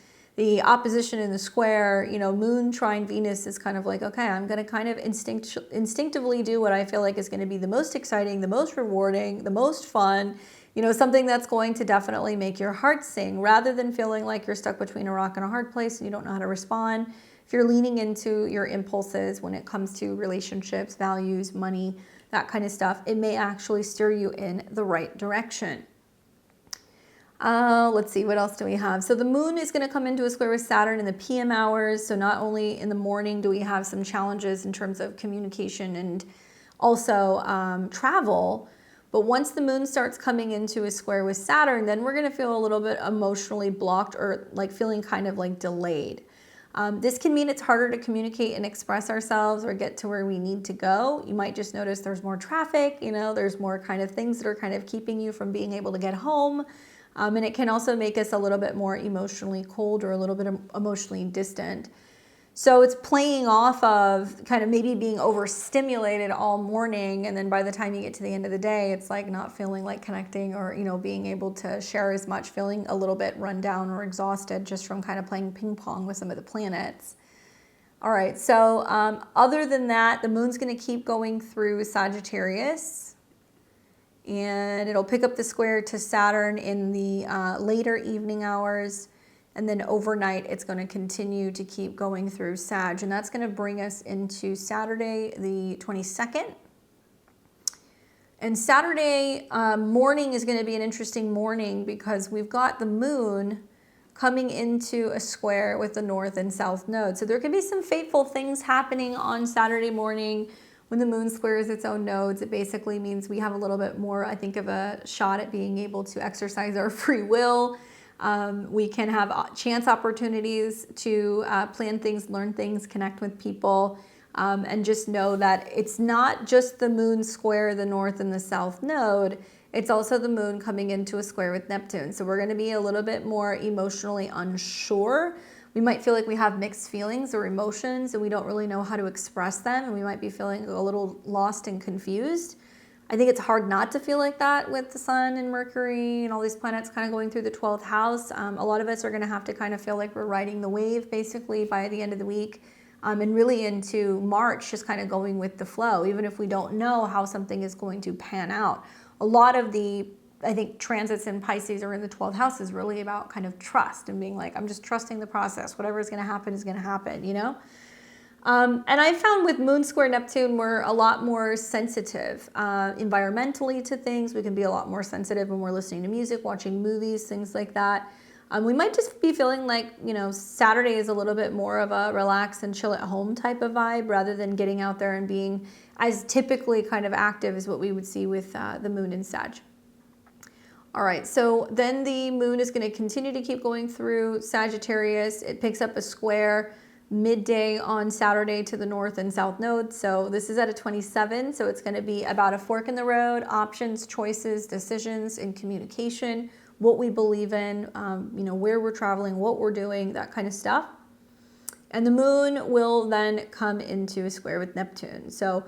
opposition in the square, you know, moon trine Venus is kind of like, okay, I'm going to kind of instinctively do what I feel like is going to be the most exciting, the most rewarding, the most fun, you know, something that's going to definitely make your heart sing rather than feeling like you're stuck between a rock and a hard place and you don't know how to respond. If you're leaning into your impulses when it comes to relationships, values, money, that kind of stuff, it may actually steer you in the right direction. Let's see, what else do we have? So the moon is going to come into a square with Saturn in the PM hours. So not only in the morning do we have some challenges in terms of communication and also travel, but once the moon starts coming into a square with Saturn, then we're going to feel a little bit emotionally blocked or like feeling kind of like delayed. This can mean it's harder to communicate and express ourselves or get to where we need to go. You might just notice there's more traffic, you know, there's more kind of things that are kind of keeping you from being able to get home. And it can also make us a little bit more emotionally cold or a little bit emotionally distant. So it's playing off of kind of maybe being overstimulated all morning, and then by the time you get to the end of the day, it's like not feeling like connecting or, you know, being able to share as much, feeling a little bit run down or exhausted just from kind of playing ping pong with some of the planets. All right, so other than that, the moon's going to keep going through Sagittarius. And it'll pick up the square to Saturn in the later evening hours. And then overnight, it's going to continue to keep going through Sag. And that's going to bring us into Saturday, the 22nd. And Saturday morning is going to be an interesting morning because we've got the moon coming into a square with the north and south node. So there can be some fateful things happening on Saturday morning. When the moon squares its own nodes, it basically means we have a little bit more, I think, of a shot at being able to exercise our free will. We can have chance opportunities to plan things, learn things, connect with people, and just know that it's not just the moon square the north and the south node, it's also the moon coming into a square with Neptune. So we're going to be a little bit more emotionally unsure. We might feel like we have mixed feelings or emotions and we don't really know how to express them, and we might be feeling a little lost and confused. I think it's hard not to feel like that with the sun and Mercury and all these planets kind of going through the 12th house. A lot of us are going to have to kind of feel like we're riding the wave basically by the end of the week, and really into March, just kind of going with the flow, even if we don't know how something is going to pan out. A lot of the, I think, transits in Pisces or in the 12th house is really about kind of trust and being like, I'm just trusting the process. Whatever is going to happen, you know? And I found with moon square Neptune, we're a lot more sensitive environmentally to things. We can be a lot more sensitive when we're listening to music, watching movies, things like that. We might just be feeling like, you know, Saturday is a little bit more of a relax and chill at home type of vibe rather than getting out there and being as typically kind of active as what we would see with the moon in Sag. All right, so then the moon is going to continue to keep going through Sagittarius. It picks up a square midday on Saturday to the north and south node. So this is at a 27, so it's going to be about a fork in the road, options, choices, decisions, and communication, what we believe in, you know, where we're traveling, what we're doing, that kind of stuff. And the moon will then come into a square with Neptune. So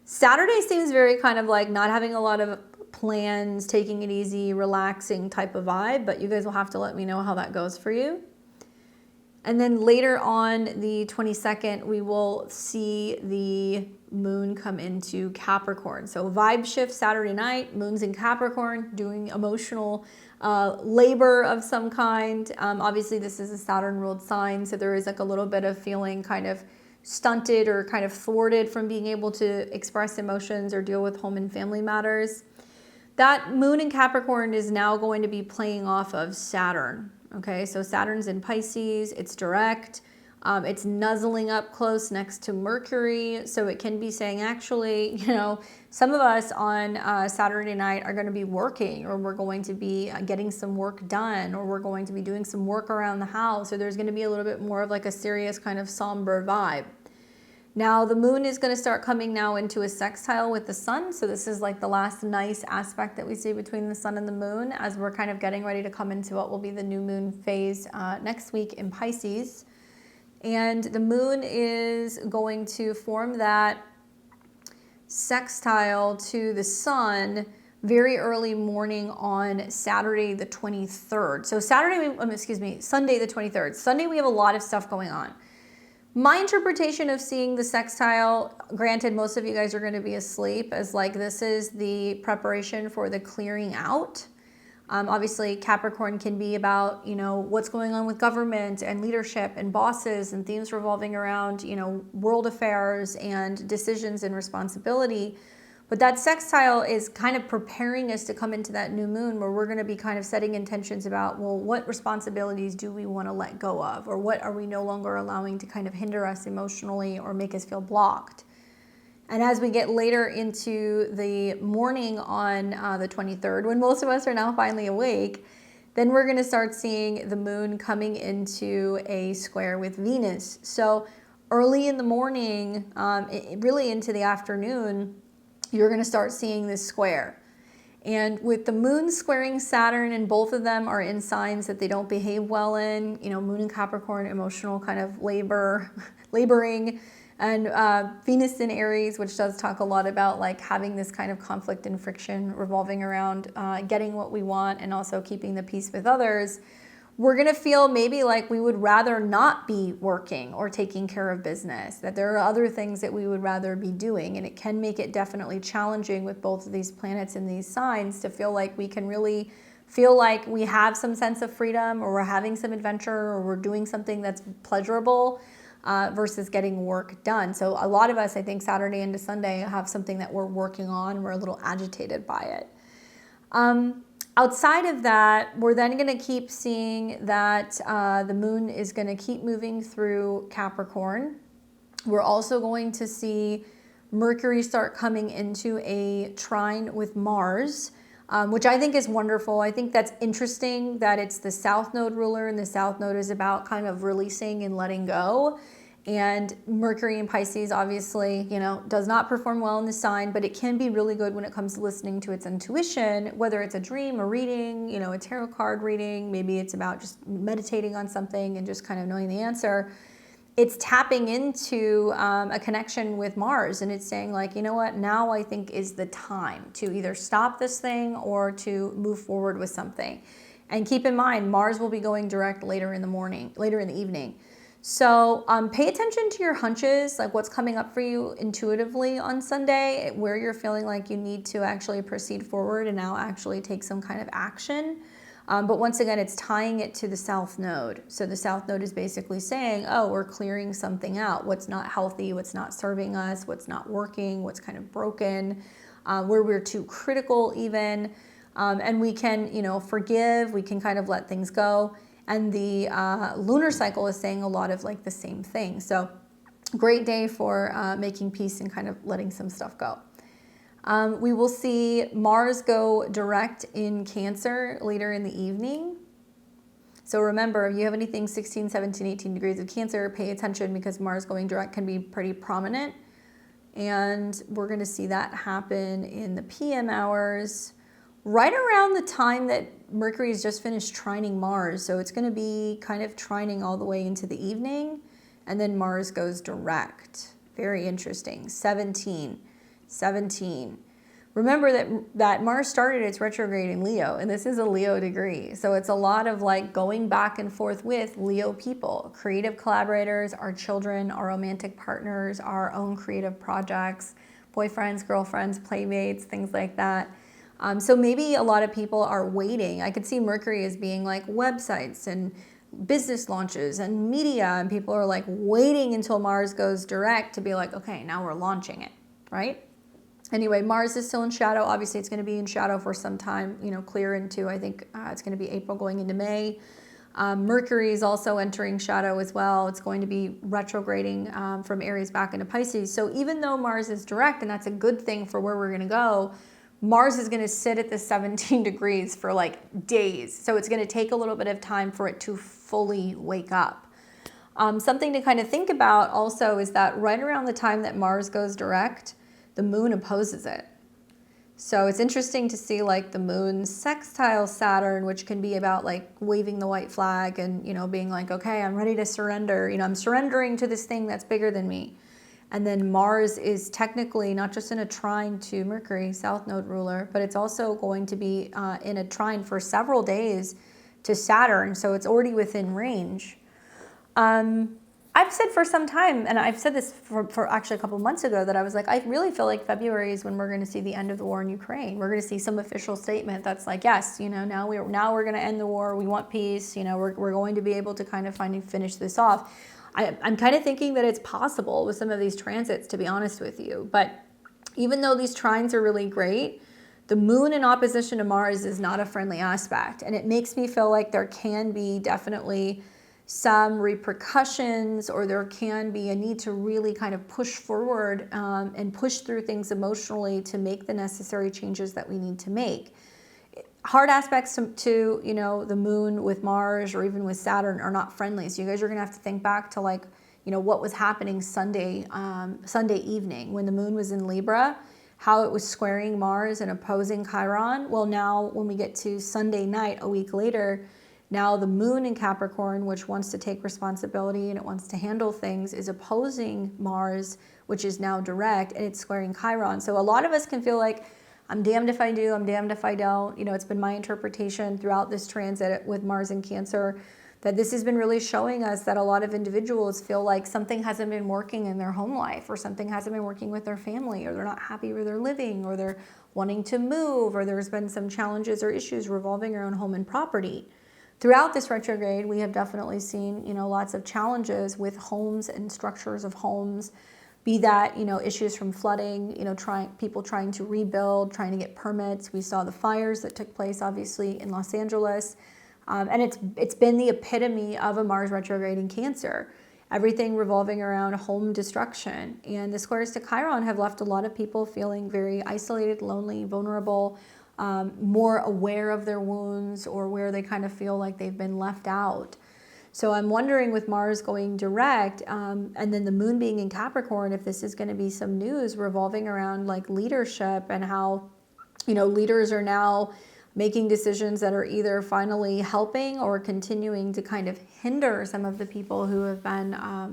Saturday seems very kind of like not having a lot of plans, taking it easy, relaxing type of vibe, but you guys will have to let me know how that goes for you. And then later on the 22nd, we will see the moon come into Capricorn. So vibe shift Saturday night, moon's in Capricorn, doing emotional labor of some kind. Obviously, this is a Saturn-ruled sign, so there is like a little bit of feeling kind of stunted or kind of thwarted from being able to express emotions or deal with home and family matters. That moon in Capricorn is now going to be playing off of Saturn. Okay, so Saturn's in Pisces, it's direct, it's nuzzling up close next to Mercury, so it can be saying actually, you know, some of us on Saturday night are going to be working, or we're going to be getting some work done, or we're going to be doing some work around the house, or there's going to be a little bit more of like a serious kind of somber vibe. Now the moon is going to start coming now into a sextile with the sun. So this is like the last nice aspect that we see between the sun and the moon as we're kind of getting ready to come into what will be the new moon phase next week in Pisces. And the moon is going to form that sextile to the sun very early morning on Saturday the 23rd. So Sunday the 23rd. Sunday we have a lot of stuff going on. My interpretation of seeing the sextile, granted most of you guys are going to be asleep, as like this is the preparation for the clearing out. Obviously, Capricorn can be about, what's going on with government and leadership and bosses and themes revolving around, world affairs and decisions and responsibility. But that sextile is kind of preparing us to come into that new moon where we're going to be kind of setting intentions about, well, what responsibilities do we want to let go of? Or what are we no longer allowing to kind of hinder us emotionally or make us feel blocked? And as we get later into the morning on the 23rd, when most of us are now finally awake, then we're going to start seeing the moon coming into a square with Venus. So early in the morning, really into the afternoon, you're going to start seeing this square. And with the moon squaring Saturn, and both of them are in signs that they don't behave well in, moon in Capricorn, emotional kind of laboring, and Venus in Aries, which does talk a lot about like having this kind of conflict and friction revolving around getting what we want and also keeping the peace with others. We're going to feel maybe like we would rather not be working or taking care of business, that there are other things that we would rather be doing. And it can make it definitely challenging with both of these planets and these signs to feel like we can really feel like we have some sense of freedom, or we're having some adventure, or we're doing something that's pleasurable versus getting work done. So a lot of us, I think, Saturday into Sunday have something that we're working on. We're a little agitated by it. Outside of that, we're then going to keep seeing that the moon is going to keep moving through Capricorn. We're also going to see Mercury start coming into a trine with Mars, which I think is wonderful. I think that's interesting that it's the South Node ruler, and the South Node is about kind of releasing and letting go. And Mercury in Pisces, obviously, does not perform well in the sign, but it can be really good when it comes to listening to its intuition, whether it's a dream, a reading, a tarot card reading. Maybe it's about just meditating on something and just kind of knowing the answer. It's tapping into a connection with Mars, and it's saying like, you know what, now I think is the time to either stop this thing or to move forward with something. And keep in mind, Mars will be going direct later in the evening. So pay attention to your hunches, like what's coming up for you intuitively on Sunday, where you're feeling like you need to actually proceed forward and now actually take some kind of action. But once again, it's tying it to the South Node. So the South Node is basically saying, oh, we're clearing something out. What's not healthy, what's not serving us, what's not working, what's kind of broken, where we're too critical even. And we can, forgive, we can kind of let things go. And the lunar cycle is saying a lot of like the same thing. So great day for making peace and kind of letting some stuff go. We will see Mars go direct in Cancer later in the evening. So remember, if you have anything 16, 17, 18 degrees of Cancer, pay attention because Mars going direct can be pretty prominent. And we're going to see that happen in the PM hours, right around the time that Mercury has just finished trining Mars. So it's going to be kind of trining all the way into the evening, and then Mars goes direct. Very interesting. 17. Remember that Mars started its retrograde in Leo, and this is a Leo degree. So it's a lot of like going back and forth with Leo people, creative collaborators, our children, our romantic partners, our own creative projects, boyfriends, girlfriends, playmates, things like that. So maybe a lot of people are waiting. I could see Mercury as being like websites and business launches and media, and people are like waiting until Mars goes direct to be like, okay, now we're launching it, right? Anyway, Mars is still in shadow. Obviously, it's going to be in shadow for some time, clear into, I think it's going to be April going into May. Mercury is also entering shadow as well. It's going to be retrograding from Aries back into Pisces. So even though Mars is direct, and that's a good thing for where we're going to go, Mars is going to sit at the 17 degrees for like days. So it's going to take a little bit of time for it to fully wake up. Something to kind of think about also is that right around the time that Mars goes direct, the moon opposes it. So it's interesting to see like the moon sextile Saturn, which can be about like waving the white flag and, being like, okay, I'm ready to surrender. I'm surrendering to this thing that's bigger than me. And then Mars is technically not just in a trine to Mercury, South Node ruler, but it's also going to be in a trine for several days to Saturn. So it's already within range. I've said for some time, and I've said this for actually a couple of months ago, that I was like, I really feel like February is when we're going to see the end of the war in Ukraine. We're going to see some official statement that's like, yes, you know, now we're going to end the war. We want peace. You know, we're going to be able to kind of finish this off. I'm kind of thinking that it's possible with some of these transits, to be honest with you. But even though these trines are really great, the moon in opposition to Mars is not a friendly aspect. And it makes me feel like there can be definitely some repercussions, or there can be a need to really kind of push forward and push through things emotionally to make the necessary changes that we need to make. Hard aspects to you know, the moon with Mars or even with Saturn are not friendly. So you guys are gonna have to think back to, like, you know, what was happening Sunday evening when the moon was in Libra, how it was squaring Mars and opposing Chiron. Well, now when we get to Sunday night, a week later, now the moon in Capricorn, which wants to take responsibility and it wants to handle things, is opposing Mars, which is now direct, and it's squaring Chiron. So a lot of us can feel like, I'm damned if I do, I'm damned if I don't. You know, it's been my interpretation throughout this transit with Mars in Cancer that this has been really showing us that a lot of individuals feel like something hasn't been working in their home life, or something hasn't been working with their family, or they're not happy where they're living, or they're wanting to move, or there's been some challenges or issues revolving around home and property. Throughout this retrograde, we have definitely seen, you know, lots of challenges with homes and structures of homes, be that, you know, issues from flooding, you know, people trying to rebuild, trying to get permits. We saw the fires that took place, obviously, in Los Angeles. And it's been the epitome of a Mars retrograde in Cancer. Everything revolving around home destruction. And the squares to Chiron have left a lot of people feeling very isolated, lonely, vulnerable, more aware of their wounds, or where they kind of feel like they've been left out. So I'm wondering, with Mars going direct and then the moon being in Capricorn, if this is going to be some news revolving around like leadership, and how, you know, leaders are now making decisions that are either finally helping or continuing to kind of hinder some of the people who have been,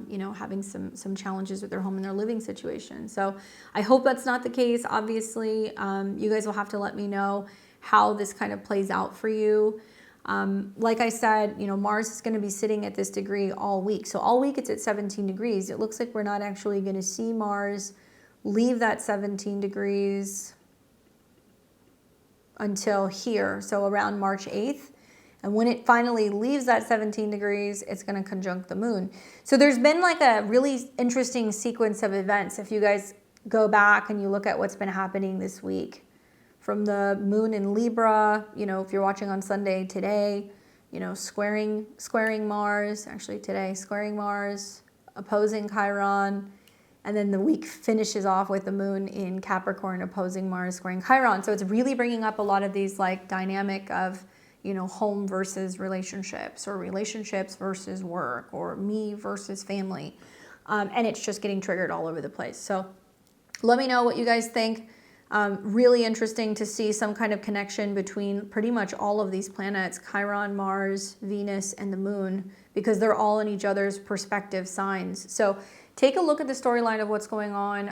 you know, having some challenges with their home and their living situation. So I hope that's not the case. Obviously, you guys will have to let me know how this kind of plays out for you. Like I said, you know, Mars is going to be sitting at this degree all week. So all week it's at 17 degrees. It looks like we're not actually going to see Mars leave that 17 degrees until here, so around March 8th. And when it finally leaves that 17 degrees, it's going to conjunct the moon. So there's been like a really interesting sequence of events. If you guys go back and you look at what's been happening this week, from the moon in Libra, you know, if you're watching on Sunday today, you know, squaring Mars, actually today, squaring Mars, opposing Chiron. And then the week finishes off with the moon in Capricorn opposing Mars, squaring Chiron. So it's really bringing up a lot of these like dynamic of, you know, home versus relationships, or relationships versus work, or me versus family. And it's just getting triggered all over the place. So let me know what you guys think. Really interesting to see some kind of connection between pretty much all of these planets, Chiron, Mars, Venus, and the moon, because they're all in each other's perspective signs. So take a look at the storyline of what's going on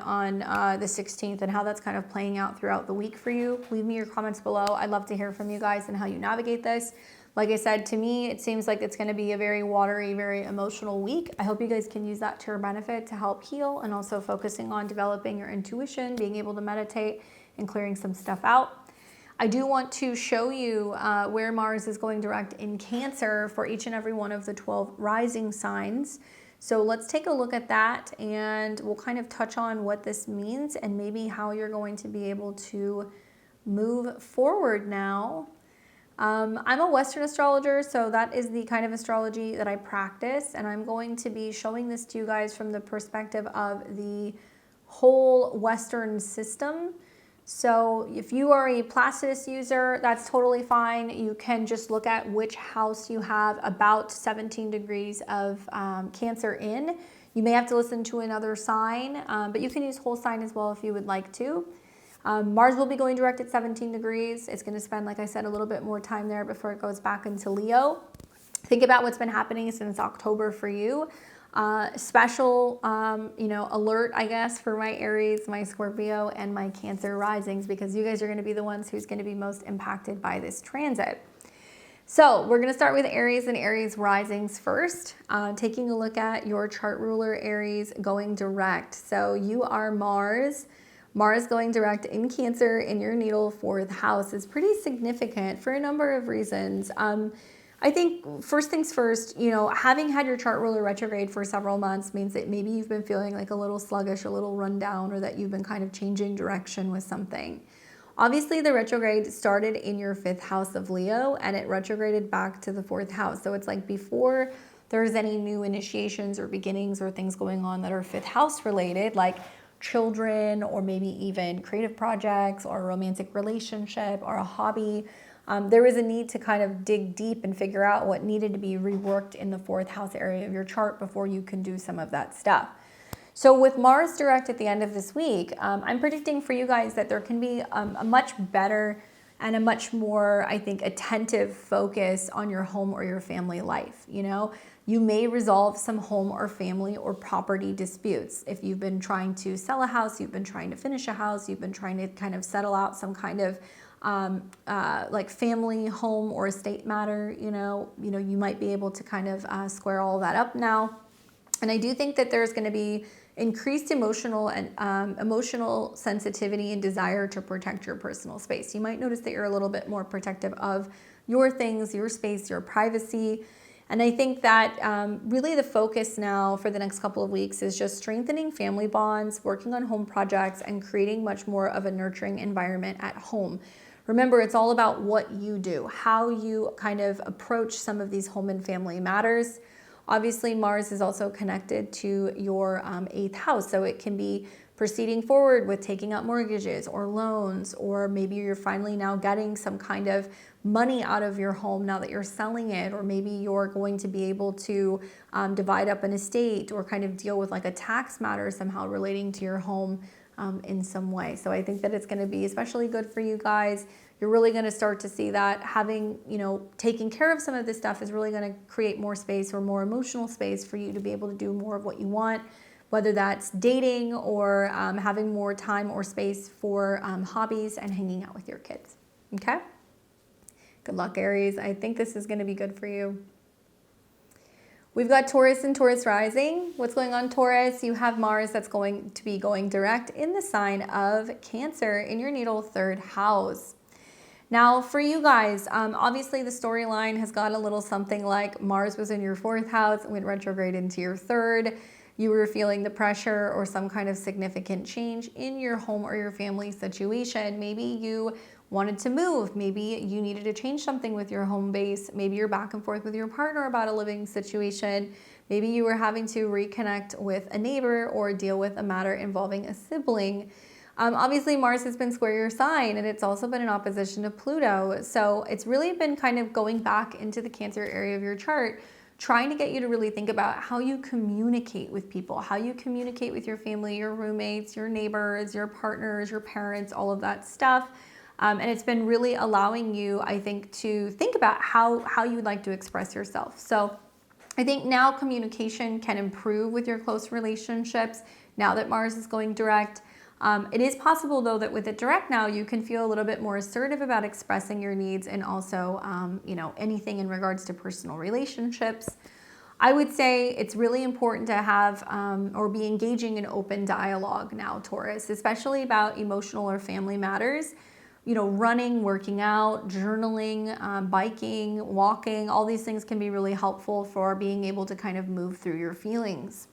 the 16th and how that's kind of playing out throughout the week for you. Leave me your comments below. I'd love to hear from you guys and how you navigate this. Like I said, to me, it seems like it's going to be a very watery, very emotional week. I hope you guys can use that to your benefit to help heal, and also focusing on developing your intuition, being able to meditate, and clearing some stuff out. I do want to show you where Mars is going direct in Cancer for each and every one of the 12 rising signs. So let's take a look at that, and we'll kind of touch on what this means and maybe how you're going to be able to move forward now. I'm a Western astrologer, so that is the kind of astrology that I practice, and I'm going to be showing this to you guys from the perspective of the whole Western system. So if you are a Placidus user, that's totally fine. You can just look at which house you have about 17 degrees of Cancer in. You may have to listen to another sign, but you can use whole sign as well if you would like to. Mars will be going direct at 17 degrees. It's going to spend, like I said, a little bit more time there before it goes back into Leo. Think about what's been happening since October for you. Special, you know, alert, I guess, for my Aries, my Scorpio, and my Cancer risings, because you guys are going to be the ones who's going to be most impacted by this transit. So we're going to start with Aries and Aries risings first, taking a look at your chart ruler, Aries, going direct. So you are Mars. Mars going direct in Cancer in your natal 4th house is pretty significant for a number of reasons. I think first things first, having had your chart ruler retrograde for several months means that maybe you've been feeling like a little sluggish, a little run down, or that you've been kind of changing direction with something. Obviously, the retrograde started in your 5th house of Leo and it retrograded back to the 4th house. So it's like before there's any new initiations or beginnings or things going on that are 5th house related, like children or maybe even creative projects or a romantic relationship or a hobby, there was a need to kind of dig deep and figure out what needed to be reworked in the 4th house area of your chart before you can do some of that stuff. So with Mars direct at the end of this week, I'm predicting for you guys that there can be a much better and a much more, I think, attentive focus on your home or your family life. You may resolve some home or family or property disputes. If you've been trying to sell a house, you've been trying to finish a house, you've been trying to kind of settle out some kind of like family, home, or estate matter, you might be able to kind of square all that up now. And I do think that there's going to be increased emotional and emotional sensitivity and desire to protect your personal space. You might notice that you're a little bit more protective of your things, your space, your privacy. And I think that really the focus now for the next couple of weeks is just strengthening family bonds, working on home projects, and creating much more of a nurturing environment at home. Remember, it's all about what you do, how you kind of approach some of these home and family matters. Obviously, Mars is also connected to your 8th house, so it can be proceeding forward with taking out mortgages or loans, or maybe you're finally now getting some kind of money out of your home now that you're selling it, or maybe you're going to be able to divide up an estate or kind of deal with like a tax matter somehow relating to your home in some way. So I think that it's going to be especially good for you guys. You're really going to start to see that having, taking care of some of this stuff is really going to create more space or more emotional space for you to be able to do more of what you want, whether that's dating or having more time or space for hobbies and hanging out with your kids. Okay? Good luck, Aries. I think this is going to be good for you. We've got Taurus and Taurus rising. What's going on, Taurus? You have Mars that's going to be going direct in the sign of Cancer in your natal 3rd house. Now, for you guys, obviously the storyline has got a little something like Mars was in your 4th house, went retrograde into your 3rd. You were feeling the pressure or some kind of significant change in your home or your family situation. Maybe you wanted to move. Maybe you needed to change something with your home base. Maybe you're back and forth with your partner about a living situation. Maybe you were having to reconnect with a neighbor or deal with a matter involving a sibling. Obviously, Mars has been square your sign, and it's also been in opposition to Pluto. So it's really been kind of going back into the Cancer area of your chart, trying to get you to really think about how you communicate with people, how you communicate with your family, your roommates, your neighbors, your partners, your parents, all of that stuff. And it's been really allowing you, I think, to think about how you'd like to express yourself. So I think now communication can improve with your close relationships now that Mars is going direct. It is possible, though, that with it direct now, you can feel a little bit more assertive about expressing your needs and also, anything in regards to personal relationships. I would say it's really important to have or be engaging in open dialogue now, Taurus, especially about emotional or family matters. Running, working out, journaling, biking, walking, all these things can be really helpful for being able to kind of move through your feelings.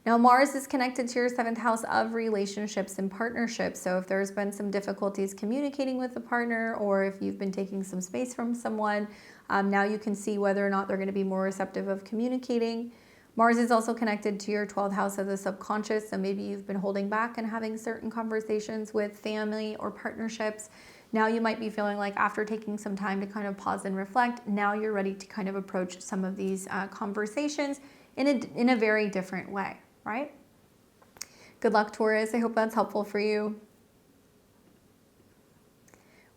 Now, Mars is connected to your 7th house of relationships and partnerships. So if there's been some difficulties communicating with a partner, or if you've been taking some space from someone, now you can see whether or not they're going to be more receptive of communicating. Mars is also connected to your 12th house of the subconscious. So maybe you've been holding back and having certain conversations with family or partnerships. Now you might be feeling like after taking some time to kind of pause and reflect, now you're ready to kind of approach some of these conversations in a very different way. Right? Good luck, Taurus. I hope that's helpful for you.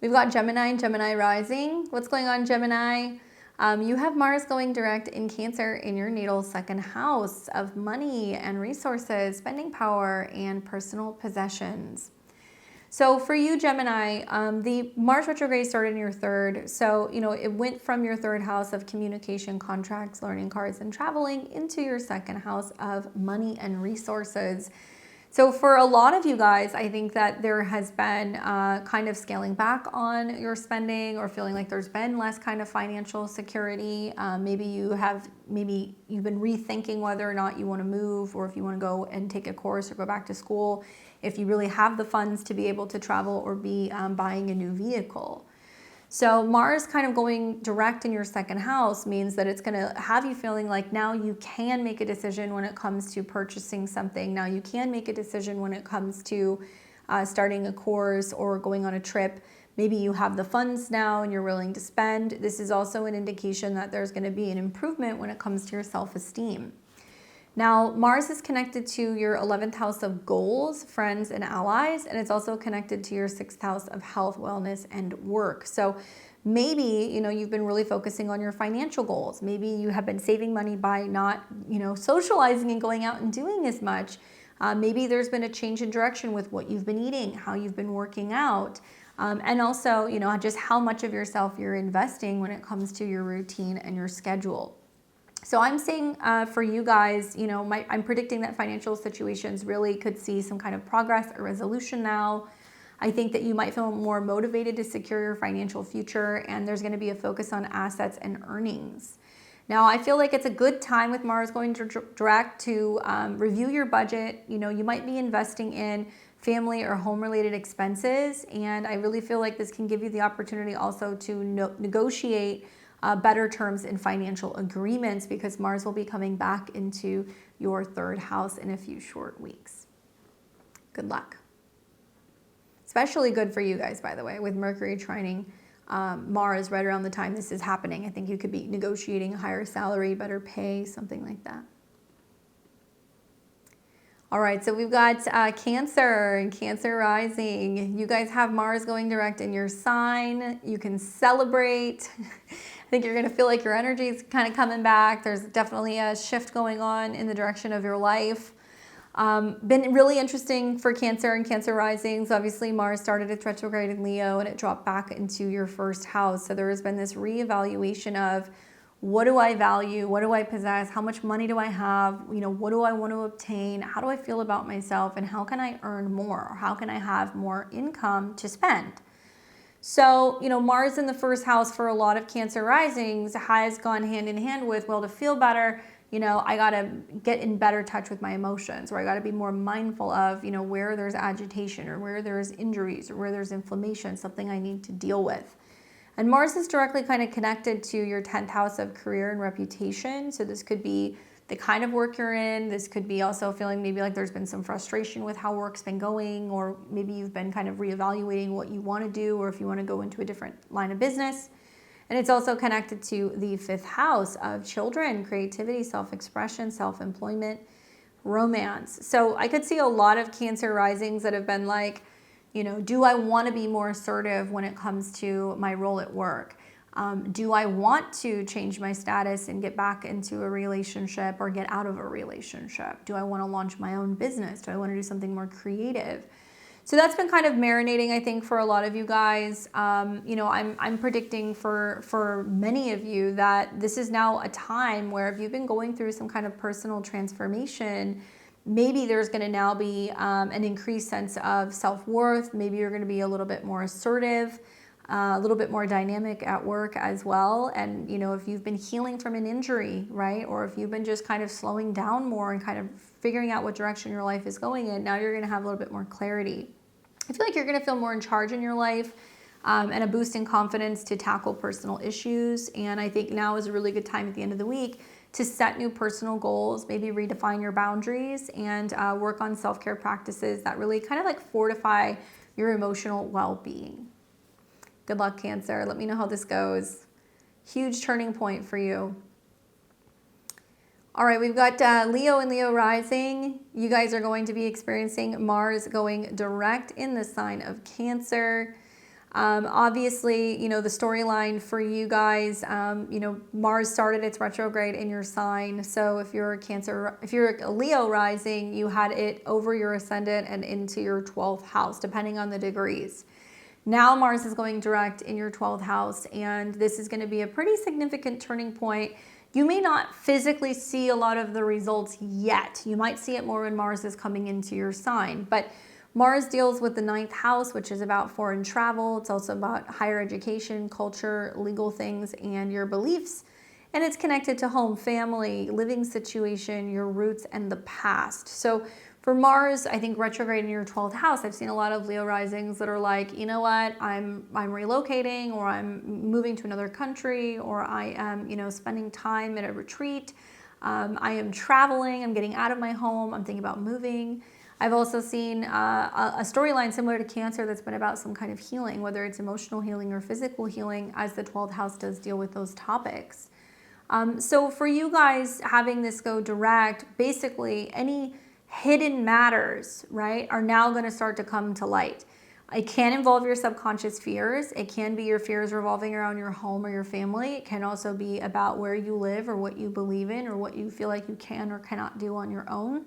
We've got Gemini and Gemini rising. What's going on, Gemini? You have Mars going direct in Cancer in your natal 2nd house of money and resources, spending power, and personal possessions. So for you, Gemini, the Mars retrograde started in your third. So, it went from your third house of communication, contracts, learning, cards, and traveling into your second house of money and resources. So for a lot of you guys, I think that there has been kind of scaling back on your spending or feeling like there's been less kind of financial security. Maybe you've been rethinking whether or not you want to move, or if you want to go and take a course or go back to school, if you really have the funds to be able to travel or be buying a new vehicle. So Mars kind of going direct in your second house means that it's going to have you feeling like now you can make a decision when it comes to purchasing something. Now you can make a decision when it comes to starting a course or going on a trip. Maybe you have the funds now and you're willing to spend. This is also an indication that there's going to be an improvement when it comes to your self-esteem. Now, Mars is connected to your 11th house of goals, friends, and allies, and it's also connected to your 6th house of health, wellness, and work. So maybe, you've been really focusing on your financial goals. Maybe you have been saving money by not, socializing and going out and doing as much. Maybe there's been a change in direction with what you've been eating, how you've been working out, and also, just how much of yourself you're investing when it comes to your routine and your schedule. So I'm saying for you guys, I'm predicting that financial situations really could see some kind of progress or resolution now. I think that you might feel more motivated to secure your financial future, and there's going to be a focus on assets and earnings. Now, I feel like it's a good time with Mars going direct to review your budget. You might be investing in family or home-related expenses, and I really feel like this can give you the opportunity also to negotiate better terms in financial agreements, because Mars will be coming back into your third house in a few short weeks. Good luck. Especially good for you guys, by the way, with Mercury trining Mars right around the time this is happening. I think you could be negotiating a higher salary, better pay, something like that. All right, so we've got Cancer and Cancer rising. You guys have Mars going direct in your sign. You can celebrate. I think you're going to feel like your energy is kind of coming back. There's definitely a shift going on in the direction of your life. Been really interesting for Cancer and Cancer risings. Obviously, Mars started its retrograde in Leo and it dropped back into your first house. So there has been this reevaluation of, what do I value? What do I possess? How much money do I have? What do I want to obtain? How do I feel about myself? And how can I earn more? Or how can I have more income to spend? So, Mars in the first house for a lot of Cancer risings has gone hand in hand with, well, to feel better, I got to get in better touch with my emotions, or I got to be more mindful of, where there's agitation or where there's injuries or where there's inflammation, something I need to deal with. And Mars is directly kind of connected to your 10th house of career and reputation. So this could be the kind of work you're in. This could be also feeling maybe like there's been some frustration with how work's been going, or maybe you've been kind of reevaluating what you want to do, or if you want to go into a different line of business. And it's also connected to the 5th house of children, creativity, self-expression, self-employment, romance. So I could see a lot of Cancer risings that have been like, do I want to be more assertive when it comes to my role at work? Do I want to change my status and get back into a relationship or get out of a relationship? Do I want to launch my own business? Do I want to do something more creative? So that's been kind of marinating, I think, for a lot of you guys. I'm predicting for many of you that this is now a time where if you've been going through some kind of personal transformation, maybe there's going to now be an increased sense of self-worth. Maybe you're going to be a little bit more assertive, a little bit more dynamic at work as well. And, if you've been healing from an injury, right? Or if you've been just kind of slowing down more and kind of figuring out what direction your life is going in, now you're going to have a little bit more clarity. I feel like you're going to feel more in charge in your life and a boost in confidence to tackle personal issues. And I think now is a really good time at the end of the week to set new personal goals, maybe redefine your boundaries, and work on self-care practices that really kind of like fortify your emotional well-being. Good luck, Cancer. Let me know how this goes. Huge turning point for you. All right, we've got Leo and Leo rising. You guys are going to be experiencing Mars going direct in the sign of Cancer. Obviously, you know, the storyline for you guys, you know, Mars started its retrograde in your sign. So if you're a Cancer, if you're a Leo rising, you had it over your ascendant and into your 12th house, depending on the degrees. Now Mars is going direct in your 12th house, and this is going to be a pretty significant turning point. You may not physically see a lot of the results yet. You might see it more when Mars is coming into your sign, but Mars deals with the 9th house, which is about foreign travel. It's also about higher education, culture, legal things, and your beliefs. And it's connected to home, family, living situation, your roots, and the past. So for Mars, I think retrograde in your 12th house, I've seen a lot of Leo risings that are like, you know what, I'm relocating, or I'm moving to another country, or I am, you know, spending time at a retreat. I am traveling, I'm getting out of my home, I'm thinking about moving. I've also seen a storyline similar to Cancer that's been about some kind of healing, whether it's emotional healing or physical healing, as the 12th house does deal with those topics. So for you guys having this go direct, basically any hidden matters, right, are now going to start to come to light. It can involve your subconscious fears. It can be your fears revolving around your home or your family. It can also be about where you live or what you believe in or what you feel like you can or cannot do on your own.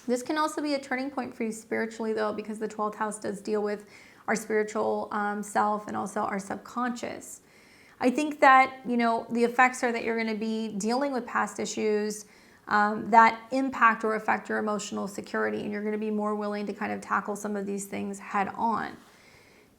This can also be a turning point for you spiritually, though, because the 12th house does deal with our spiritual self and also our subconscious. I think that, you know, the effects are that you're going to be dealing with past issues that impact or affect your emotional security, and you're going to be more willing to kind of tackle some of these things head on.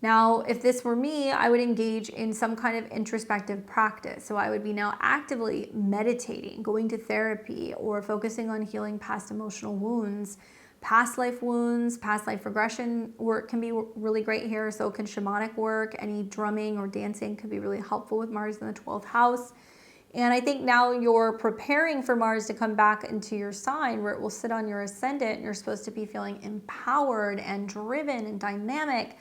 Now, if this were me, I would engage in some kind of introspective practice. So I would be now actively meditating, going to therapy, or focusing on healing past emotional wounds. Past life wounds, past life regression work can be really great here. So can shamanic work, any drumming or dancing could be really helpful with Mars in the 12th house. And I think now you're preparing for Mars to come back into your sign, where it will sit on your ascendant. You're supposed to be feeling empowered and driven and dynamic.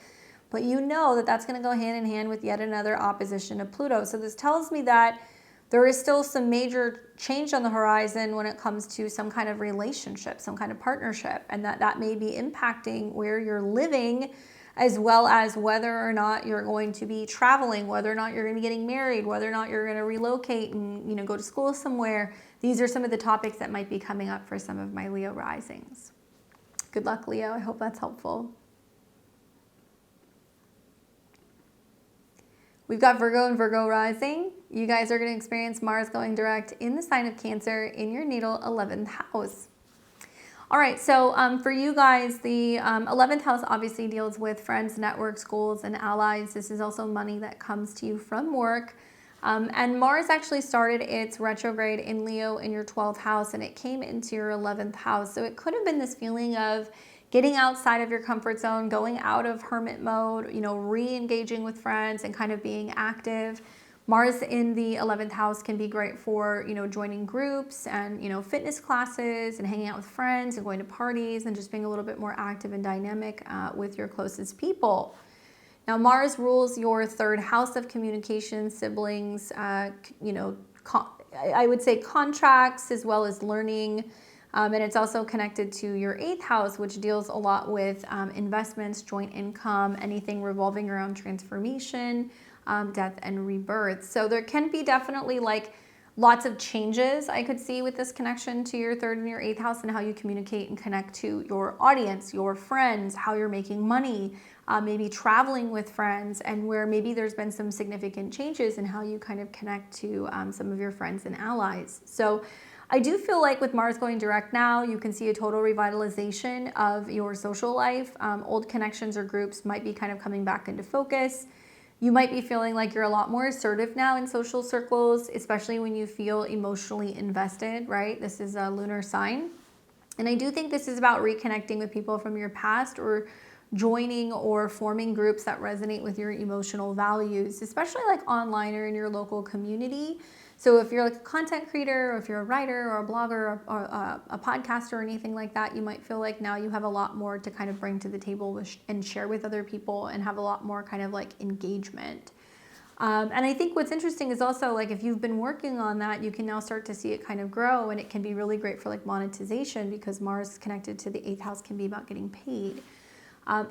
But you know that that's going to go hand in hand with yet another opposition of Pluto. So this tells me that there is still some major change on the horizon when it comes to some kind of relationship, some kind of partnership, and that may be impacting where you're living, as well as whether or not you're going to be traveling, whether or not you're going to be getting married, whether or not you're going to relocate and, you know, go to school somewhere. These are some of the topics that might be coming up for some of my Leo risings. Good luck, Leo. I hope that's helpful. We've got Virgo and Virgo rising. You guys are going to experience Mars going direct in the sign of Cancer in your natal 11th house. All right, so for you guys, the 11th house obviously deals with friends, networks, goals, and allies. This is also money that comes to you from work. And Mars actually started its retrograde in Leo in your 12th house, and it came into your 11th house. So it could have been this feeling of getting outside of your comfort zone, going out of hermit mode, you know, re-engaging with friends and kind of being active. Mars in the 11th house can be great for, you know, joining groups and, you know, fitness classes and hanging out with friends and going to parties and just being a little bit more active and dynamic with your closest people. Now, Mars rules your 3rd house of communication, siblings, you know, I would say contracts as well as learning. And it's also connected to your 8th house, which deals a lot with investments, joint income, anything revolving around transformation, death, and rebirth. So there can be definitely like lots of changes I could see with this connection to your 3rd and your 8th house and how you communicate and connect to your audience, your friends, how you're making money, maybe traveling with friends, and where maybe there's been some significant changes in how you kind of connect to some of your friends and allies. So I do feel like with Mars going direct now, you can see a total revitalization of your social life. Old connections or groups might be kind of coming back into focus. You might be feeling like you're a lot more assertive now in social circles, especially when you feel emotionally invested, right? This is a lunar sign. And I do think this is about reconnecting with people from your past or joining or forming groups that resonate with your emotional values, especially like online or in your local community. So if you're like a content creator, or if you're a writer or a blogger or a podcaster or anything like that, you might feel like now you have a lot more to kind of bring to the table and share with other people and have a lot more kind of like engagement. And I think what's interesting is also like if you've been working on that, you can now start to see it kind of grow, and it can be really great for like monetization because Mars connected to the 8th house can be about getting paid.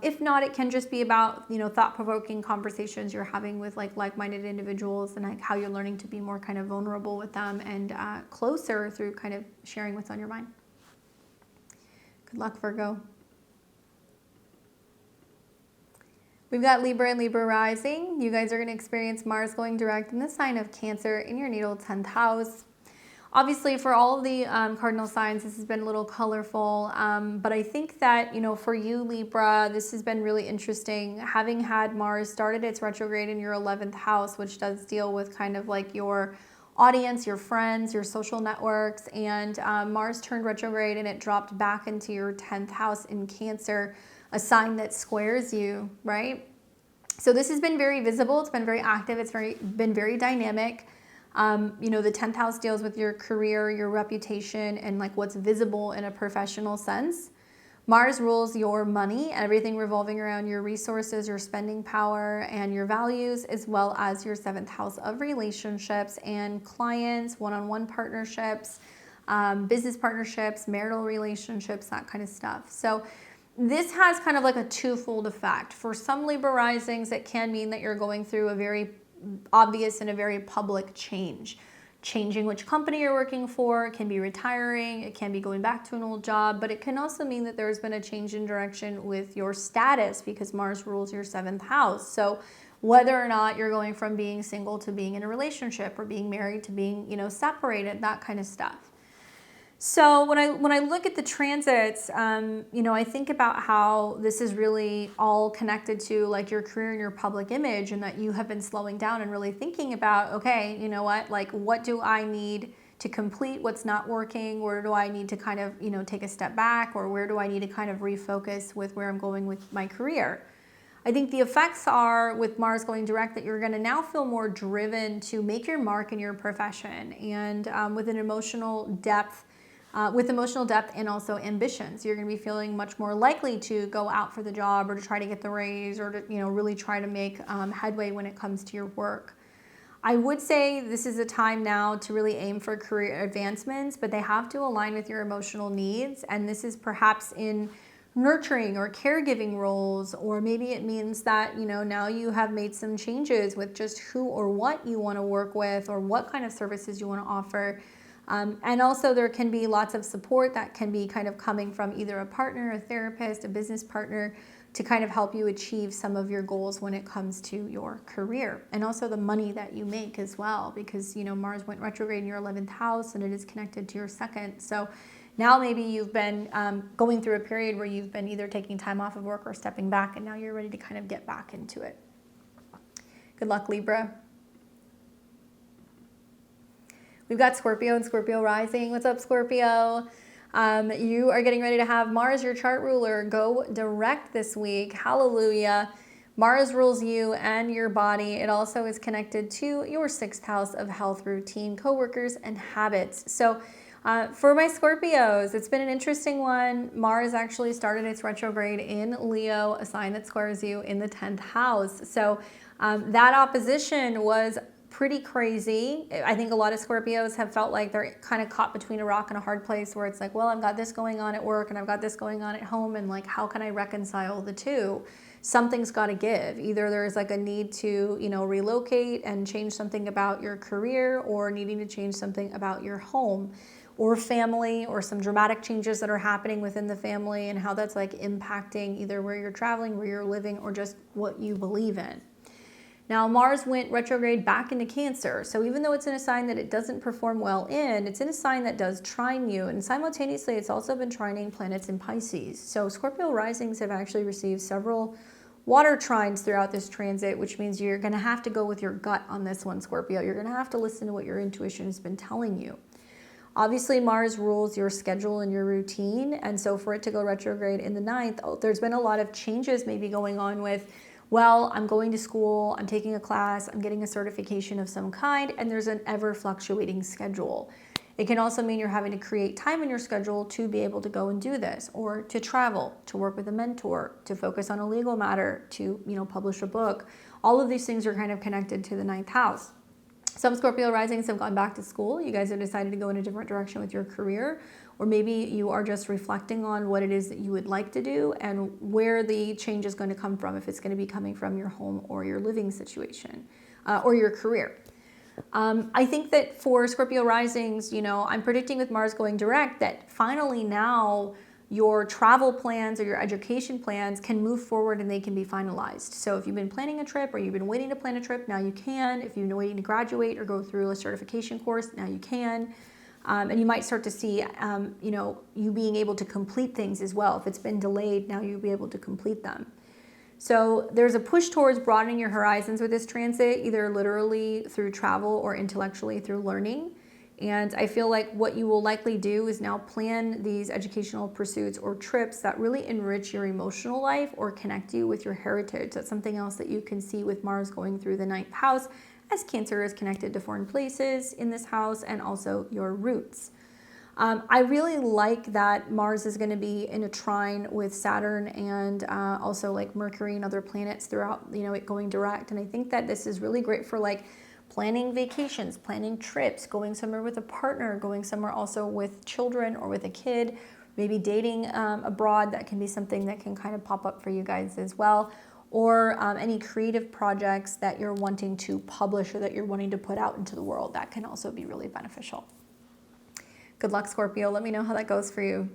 If not, it can just be about, thought-provoking conversations you're having with like-minded individuals, and like how you're learning to be more kind of vulnerable with them and closer through kind of sharing what's on your mind. Good luck, Virgo. We've got Libra and Libra rising. You guys are going to experience Mars going direct in the sign of Cancer in your natal 10th house. Obviously, for all of the cardinal signs, this has been a little colorful, but I think that, for you, Libra, this has been really interesting. Having had Mars started its retrograde in your 11th house, which does deal with kind of like your audience, your friends, your social networks, and Mars turned retrograde and it dropped back into your 10th house in Cancer, a sign that squares you, right? So this has been very visible. It's been very active. It's been very dynamic. The 10th house deals with your career, your reputation, and like what's visible in a professional sense. Mars rules your money, everything revolving around your resources, your spending power, and your values, as well as your 7th house of relationships and clients, one-on-one partnerships, business partnerships, marital relationships, that kind of stuff. So this has kind of like a twofold effect. For some Libra risings, it can mean that you're going through a very obvious and a very public change. Changing which company you're working for, it can be retiring, it can be going back to an old job, but it can also mean that there's been a change in direction with your status because Mars rules your 7th house. So whether or not you're going from being single to being in a relationship or being married to being, separated, that kind of stuff. So when I look at the transits, I think about how this is really all connected to like your career and your public image, and that you have been slowing down and really thinking about, okay, you know what, like what do I need to complete what's not working? Where do I need to kind of, take a step back, or where do I need to kind of refocus with where I'm going with my career? I think the effects are with Mars going direct that you're going to now feel more driven to make your mark in your profession, and with emotional depth and also ambition. So you're going to be feeling much more likely to go out for the job or to try to get the raise or to, really try to make headway when it comes to your work. I would say this is a time now to really aim for career advancements, but they have to align with your emotional needs. And this is perhaps in nurturing or caregiving roles, or maybe it means that, now you have made some changes with just who or what you want to work with or what kind of services you want to offer. And also there can be lots of support that can be kind of coming from either a partner, a therapist, a business partner to kind of help you achieve some of your goals when it comes to your career, and also the money that you make as well, because, Mars went retrograde in your 11th house and it is connected to your 2nd. So now maybe you've been going through a period where you've been either taking time off of work or stepping back, and now you're ready to kind of get back into it. Good luck, Libra. We've got Scorpio and Scorpio rising. What's up, Scorpio? You are getting ready to have Mars, your chart ruler, go direct this week. Hallelujah. Mars rules you and your body. It also is connected to your 6th house of health, routine, coworkers, and habits. So for my Scorpios, it's been an interesting one. Mars actually started its retrograde in Leo, a sign that squares you in the 10th house. So that opposition was pretty crazy. I think a lot of Scorpios have felt like they're kind of caught between a rock and a hard place, where it's like, well, I've got this going on at work and I've got this going on at home, and like, how can I reconcile the two? Something's got to give. Either there's like a need to, relocate and change something about your career, or needing to change something about your home or family, or some dramatic changes that are happening within the family and how that's like impacting either where you're traveling, where you're living, or just what you believe in. Now, Mars went retrograde back into Cancer. So even though it's in a sign that it doesn't perform well in, it's in a sign that does trine you. And simultaneously, it's also been trining planets in Pisces. So Scorpio risings have actually received several water trines throughout this transit, which means you're going to have to go with your gut on this one, Scorpio. You're going to have to listen to what your intuition has been telling you. Obviously, Mars rules your schedule and your routine. And so for it to go retrograde in the 9th, there's been a lot of changes maybe going on with, well, I'm going to school, I'm taking a class, I'm getting a certification of some kind, and there's an ever-fluctuating schedule. It can also mean you're having to create time in your schedule to be able to go and do this, or to travel, to work with a mentor, to focus on a legal matter, to publish a book. All of these things are kind of connected to the 9th house. Some Scorpio risings have gone back to school. You guys have decided to go in a different direction with your career, or maybe you are just reflecting on what it is that you would like to do and where the change is going to come from, if it's going to be coming from your home or your living situation or your career. I think that for Scorpio risings, you know, I'm predicting with Mars going direct that finally now your travel plans or your education plans can move forward and they can be finalized. So if you've been planning a trip or you've been waiting to plan a trip, now you can. If you've been waiting to graduate or go through a certification course, now you can. And you might start to see, you know, you being able to complete things as well. If it's been delayed, now you'll be able to complete them. So there's a push towards broadening your horizons with this transit, either literally through travel or intellectually through learning. And I feel like what you will likely do is now plan these educational pursuits or trips that really enrich your emotional life or connect you with your heritage. That's something else that you can see with Mars going through the 9th house, as Cancer is connected to foreign places in this house and also your roots. I really like that Mars is going to be in a trine with Saturn and also like Mercury and other planets throughout, you know, it going direct. And I think that this is really great for like planning vacations, planning trips, going somewhere with a partner, going somewhere also with children or with a kid, maybe dating abroad. That can be something that can kind of pop up for you guys as well. Or any creative projects that you're wanting to publish or that you're wanting to put out into the world. That can also be really beneficial. Good luck, Scorpio. Let me know how that goes for you.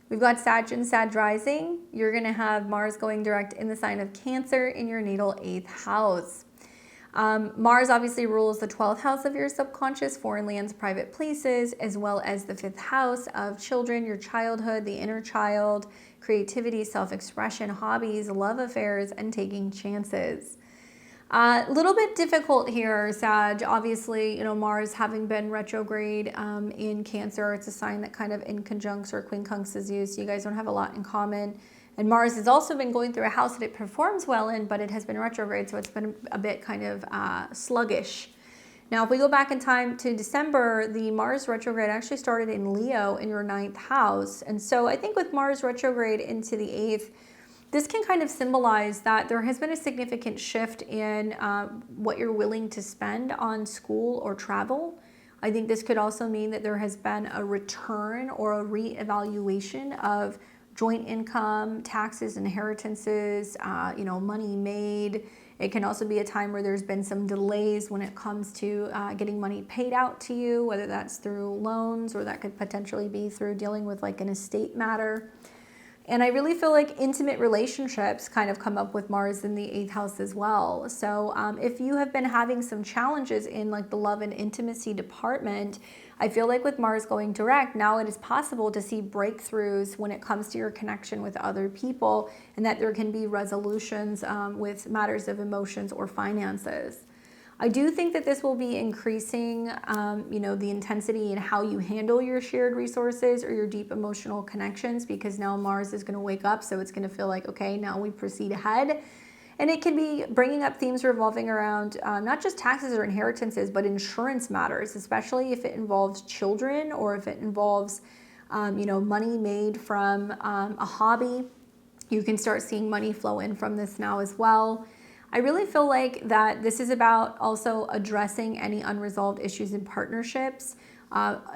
We've got Sag and Sag rising. You're going to have Mars going direct in the sign of Cancer in your natal 8th house. Mars obviously rules the 12th house of your subconscious, foreign lands, private places, as well as the 5th house of children, your childhood, the inner child, creativity, self-expression, hobbies, love affairs, and taking chances. A little bit difficult here, Sag. Obviously, you know, Mars having been retrograde in Cancer, it's a sign that kind of in conjuncts or quincunxes you, so you guys don't have a lot in common. And Mars has also been going through a house that it performs well in, but it has been retrograde, so it's been a bit kind of sluggish. Now, if we go back in time to December, the Mars retrograde actually started in Leo in your 9th house. And so I think with Mars retrograde into the 8th, this can kind of symbolize that there has been a significant shift in what you're willing to spend on school or travel. I think this could also mean that there has been a return or a reevaluation of joint income, taxes, inheritances, you know, money made. It can also be a time where there's been some delays when it comes to getting money paid out to you, whether that's through loans or that could potentially be through dealing with like an estate matter. And I really feel like intimate relationships kind of come up with Mars in the 8th house as well. So if you have been having some challenges in like the love and intimacy department, I feel like with Mars going direct, now it is possible to see breakthroughs when it comes to your connection with other people, and that there can be resolutions with matters of emotions or finances. I do think that this will be increasing, you know, the intensity in how you handle your shared resources or your deep emotional connections, because now Mars is going to wake up, so it's going to feel like, okay, now we proceed ahead. And it can be bringing up themes revolving around not just taxes or inheritances, but insurance matters, especially if it involves children or if it involves, you know, money made from a hobby. You can start seeing money flow in from this now as well. I really feel like that this is about also addressing any unresolved issues in partnerships,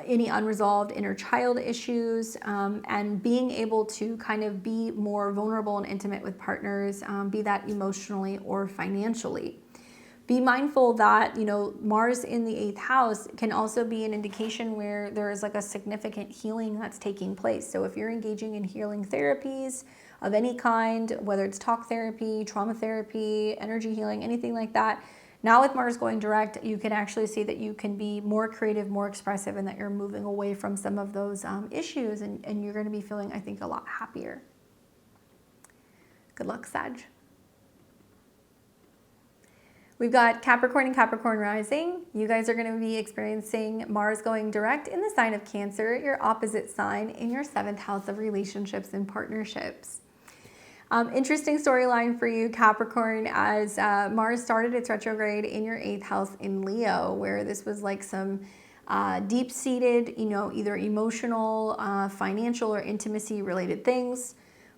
any unresolved inner child issues, and being able to kind of be more vulnerable and intimate with partners, be that emotionally or financially. Be mindful that, you know, Mars in the 8th house can also be an indication where there is like a significant healing that's taking place. So if you're engaging in healing therapies of any kind, whether it's talk therapy, trauma therapy, energy healing, anything like that, now with Mars going direct, you can actually see that you can be more creative, more expressive, and that you're moving away from some of those issues, and you're going to be feeling, I think, a lot happier. Good luck, Sag. We've got Capricorn and Capricorn rising. You guys are going to be experiencing Mars going direct in the sign of Cancer, your opposite sign, in your 7th house of relationships and partnerships. Interesting storyline for you, Capricorn, as Mars started its retrograde in your 8th house in Leo, where this was like some deep-seated, you know, either emotional, financial, or intimacy-related things.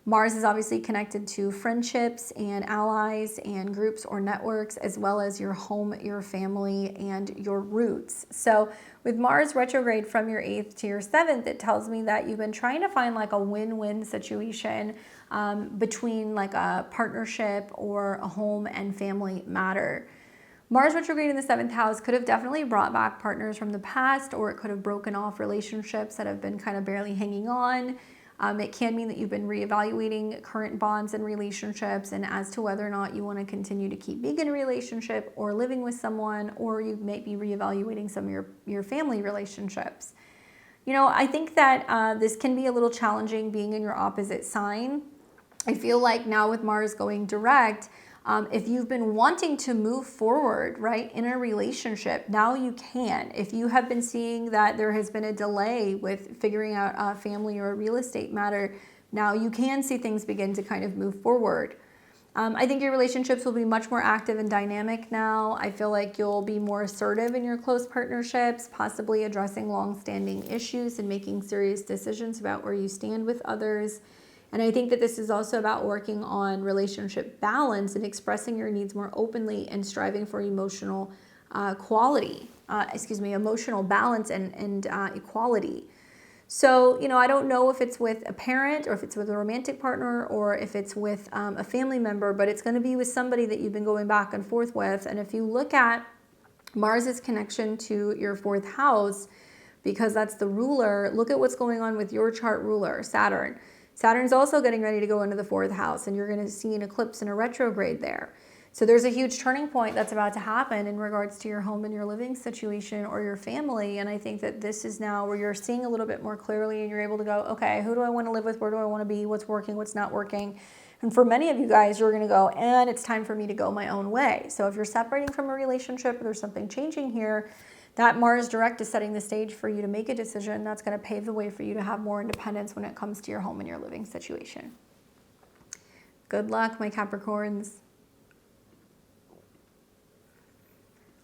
Mars is obviously connected to friendships and allies and groups or networks, as well as your home, your family, and your roots. So With Mars retrograde from your 8th to your 7th, it tells me that you've been trying to find like a win-win situation between like a partnership or a home and family matter. Mars retrograde in the 7th house could have definitely brought back partners from the past, or it could have broken off relationships that have been kind of barely hanging on. It can mean that you've been reevaluating current bonds and relationships, and as to whether or not you want to continue to keep being in a relationship or living with someone, or you might be reevaluating some of your family relationships. You know, I think that this can be a little challenging being in your opposite sign. I feel like now with Mars going direct, if you've been wanting to move forward, right, in a relationship, now you can. If you have been seeing that there has been a delay with figuring out a family or a real estate matter, now you can see things begin to kind of move forward. I think your relationships will be much more active and dynamic now. I feel like you'll be more assertive in your close partnerships, possibly addressing long-standing issues and making serious decisions about where you stand with others. And I think that this is also about working on relationship balance and expressing your needs more openly and striving for emotional emotional balance and equality. So, you know, I don't know if it's with a parent or if it's with a romantic partner or if it's with a family member, but it's going to be with somebody that you've been going back and forth with. And if you look at Mars's connection to your 4th house, because that's the ruler, look at what's going on with your chart ruler, Saturn. Saturn's also getting ready to go into the 4th house, and you're going to see an eclipse and a retrograde there. So there's a huge turning point that's about to happen in regards to your home and your living situation or your family. And I think that this is now where you're seeing a little bit more clearly and you're able to go, okay, who do I want to live with? Where do I want to be? What's working? What's not working? And for many of you guys, you're going to go, and it's time for me to go my own way. So if you're separating from a relationship or there's something changing here, that Mars direct is setting the stage for you to make a decision that's going to pave the way for you to have more independence when it comes to your home and your living situation. Good luck, my Capricorns.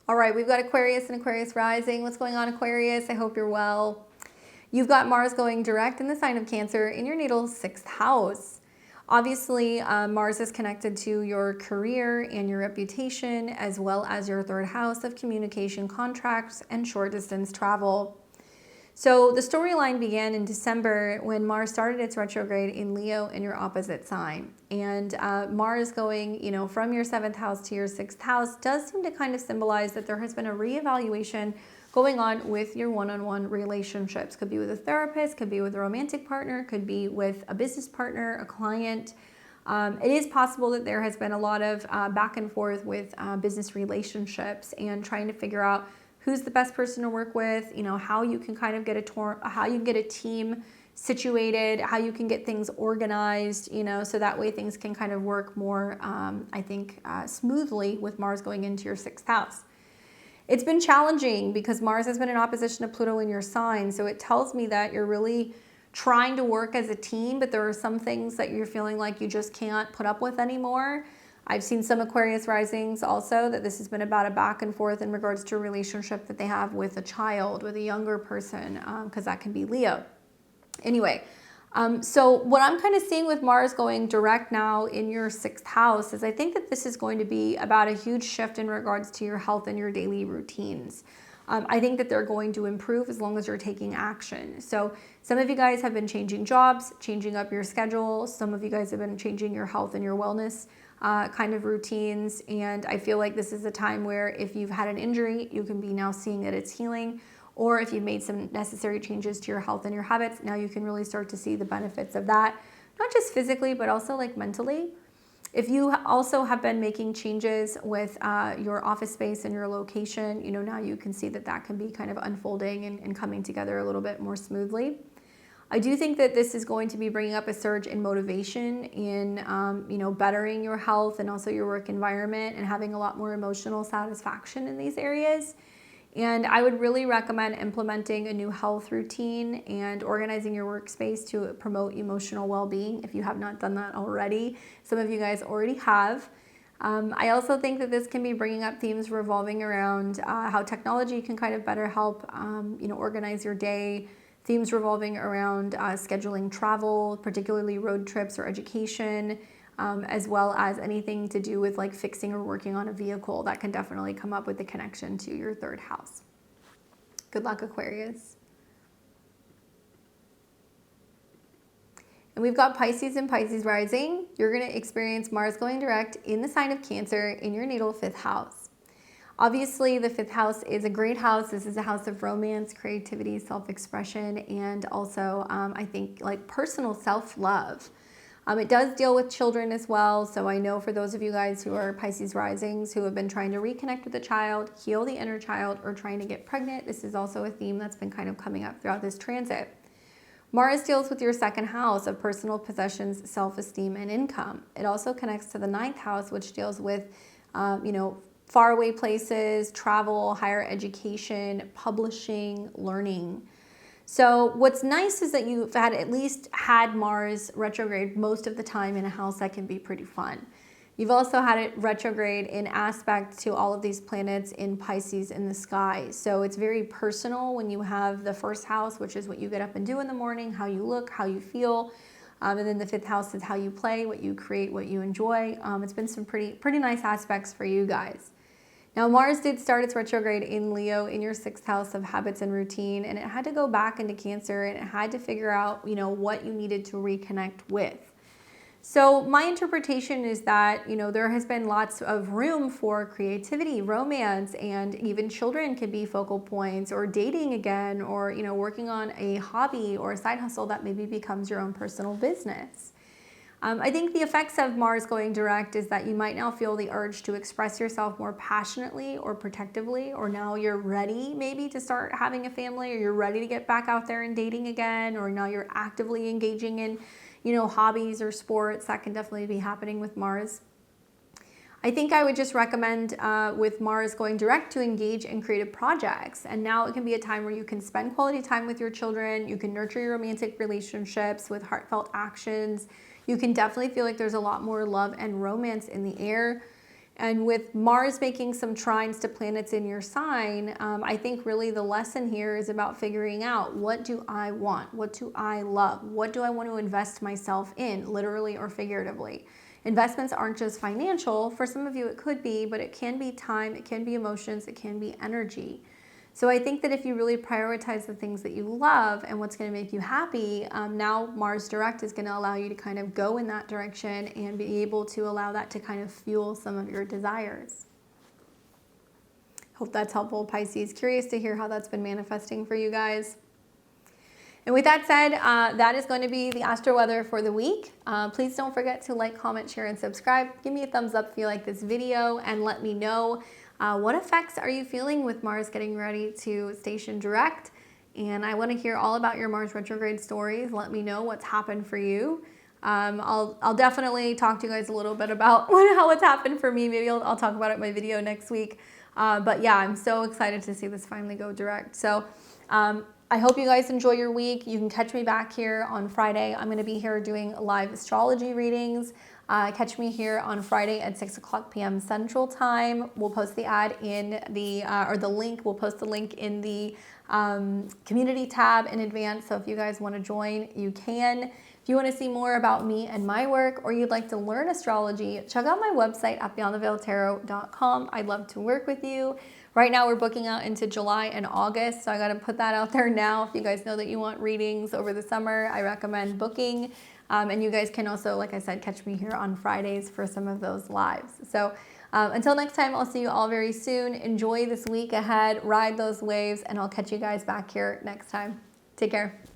All right, we've got Aquarius and Aquarius rising. What's going on, Aquarius? I hope you're well. You've got Mars going direct in the sign of Cancer in your natal 6th house. Obviously, Mars is connected to your career and your reputation, as well as your 3rd house of communication, contracts, and short distance travel. So the storyline began in December when Mars started its retrograde in Leo in your opposite sign. And Mars going, you know, from your 7th house to your 6th house does seem to kind of symbolize that there has been a reevaluation going on with your one-on-one relationships. Could be with a therapist, could be with a romantic partner, could be with a business partner, a client. It is possible that there has been a lot of back and forth with business relationships and trying to figure out who's the best person to work with, you know, how you can kind of get a team situated, how you can get things organized, you know, so that way things can kind of work more, smoothly with Mars going into your 6th house. It's been challenging because Mars has been in opposition to Pluto in your sign. So it tells me that you're really trying to work as a team, but there are some things that you're feeling like you just can't put up with anymore. I've seen some Aquarius risings also that this has been about a back and forth in regards to a relationship that they have with a child, with a younger person, because that can be Leo. Anyway, so what I'm kind of seeing with Mars going direct now in your 6th house is I think that this is going to be about a huge shift in regards to your health and your daily routines. I think that they're going to improve as long as you're taking action. So some of you guys have been changing jobs, changing up your schedule. Some of you guys have been changing your health and your wellness kind of routines. And I feel like this is a time where if you've had an injury, you can be now seeing that it's healing. Or if you've made some necessary changes to your health and your habits, now you can really start to see the benefits of that, not just physically, but also like mentally. If you also have been making changes with your office space and your location, you know, now you can see that that can be kind of unfolding and coming together a little bit more smoothly. I do think that this is going to be bringing up a surge in motivation in, bettering your health and also your work environment and having a lot more emotional satisfaction in these areas. And I would really recommend implementing a new health routine and organizing your workspace to promote emotional well-being if you have not done that already. Some of you guys already have. I also think that this can be bringing up themes revolving around how technology can kind of better help, organize your day. Themes revolving around scheduling travel, particularly road trips or education, as well as anything to do with like fixing or working on a vehicle. That can definitely come up with the connection to your 3rd house. Good luck, Aquarius. And we've got Pisces and Pisces rising. You're going to experience Mars going direct in the sign of Cancer in your natal 5th house. Obviously, the 5th house is a great house. This is a house of romance, creativity, self-expression, and also, I think, like personal self-love. It does deal with children as well. So I know for those of you guys who are Pisces risings who have been trying to reconnect with a child, heal the inner child, or trying to get pregnant, this is also a theme that's been kind of coming up throughout this transit. Mars deals with your 2nd house of personal possessions, self-esteem, and income. It also connects to the 9th house, which deals with, faraway places, travel, higher education, publishing, learning. So what's nice is that you've at least had Mars retrograde most of the time in a house that can be pretty fun. You've also had it retrograde in aspect to all of these planets in Pisces in the sky. So it's very personal when you have the 1st house, which is what you get up and do in the morning, how you look, how you feel. And then the 5th house is how you play, what you create, what you enjoy. It's been some pretty nice aspects for you guys. Now, Mars did start its retrograde in Leo in your 6th house of habits and routine, and it had to go back into Cancer, and it had to figure out, what you needed to reconnect with. So my interpretation is that, there has been lots of room for creativity, romance, and even children can be focal points, or dating again, or, working on a hobby or a side hustle that maybe becomes your own personal business. I think the effects of Mars going direct is that you might now feel the urge to express yourself more passionately or protectively, or now you're ready maybe to start having a family, or you're ready to get back out there and dating again, or now you're actively engaging in, hobbies or sports. That can definitely be happening with Mars. I think I would just recommend with Mars going direct to engage in creative projects. And now it can be a time where you can spend quality time with your children. You can nurture your romantic relationships with heartfelt actions. You can definitely feel like there's a lot more love and romance in the air. And with Mars making some trines to planets in your sign, I think really the lesson here is about figuring out, what do I want? What do I love? What do I want to invest myself in, literally or figuratively? Investments aren't just financial. For some of you it could be, but it can be time, it can be emotions, it can be energy. So I think that if you really prioritize the things that you love and what's going to make you happy, now Mars direct is going to allow you to kind of go in that direction and be able to allow that to kind of fuel some of your desires. Hope that's helpful, Pisces. Curious to hear how that's been manifesting for you guys. And with that said, that is going to be the astro weather for the week. Please don't forget to like, comment, share, and subscribe. Give me a thumbs up if you like this video, and let me know what effects are you feeling with Mars getting ready to station direct. And I want to hear all about your Mars retrograde stories. Let me know what's happened for you. I'll definitely talk to you guys a little bit about how it's happened for me. Maybe I'll talk about it in my video next week. But yeah, I'm so excited to see this finally go direct. So I hope you guys enjoy your week. You can catch me back here on Friday. I'm going to be here doing live astrology readings. Catch me here on Friday at 6:00 p.m. Central Time. We'll post the ad in the, or the link, we'll post the link in the community tab in advance. So if you guys want to join, you can. If you want to see more about me and my work, or you'd like to learn astrology, check out my website at beyondtheveiltarot.com. I'd love to work with you. Right now we're booking out into July and August, so I got to put that out there now. If you guys know that you want readings over the summer, I recommend booking. And you guys can also, like I said, catch me here on Fridays for some of those lives. So until next time, I'll see you all very soon. Enjoy this week ahead, ride those waves, and I'll catch you guys back here next time. Take care.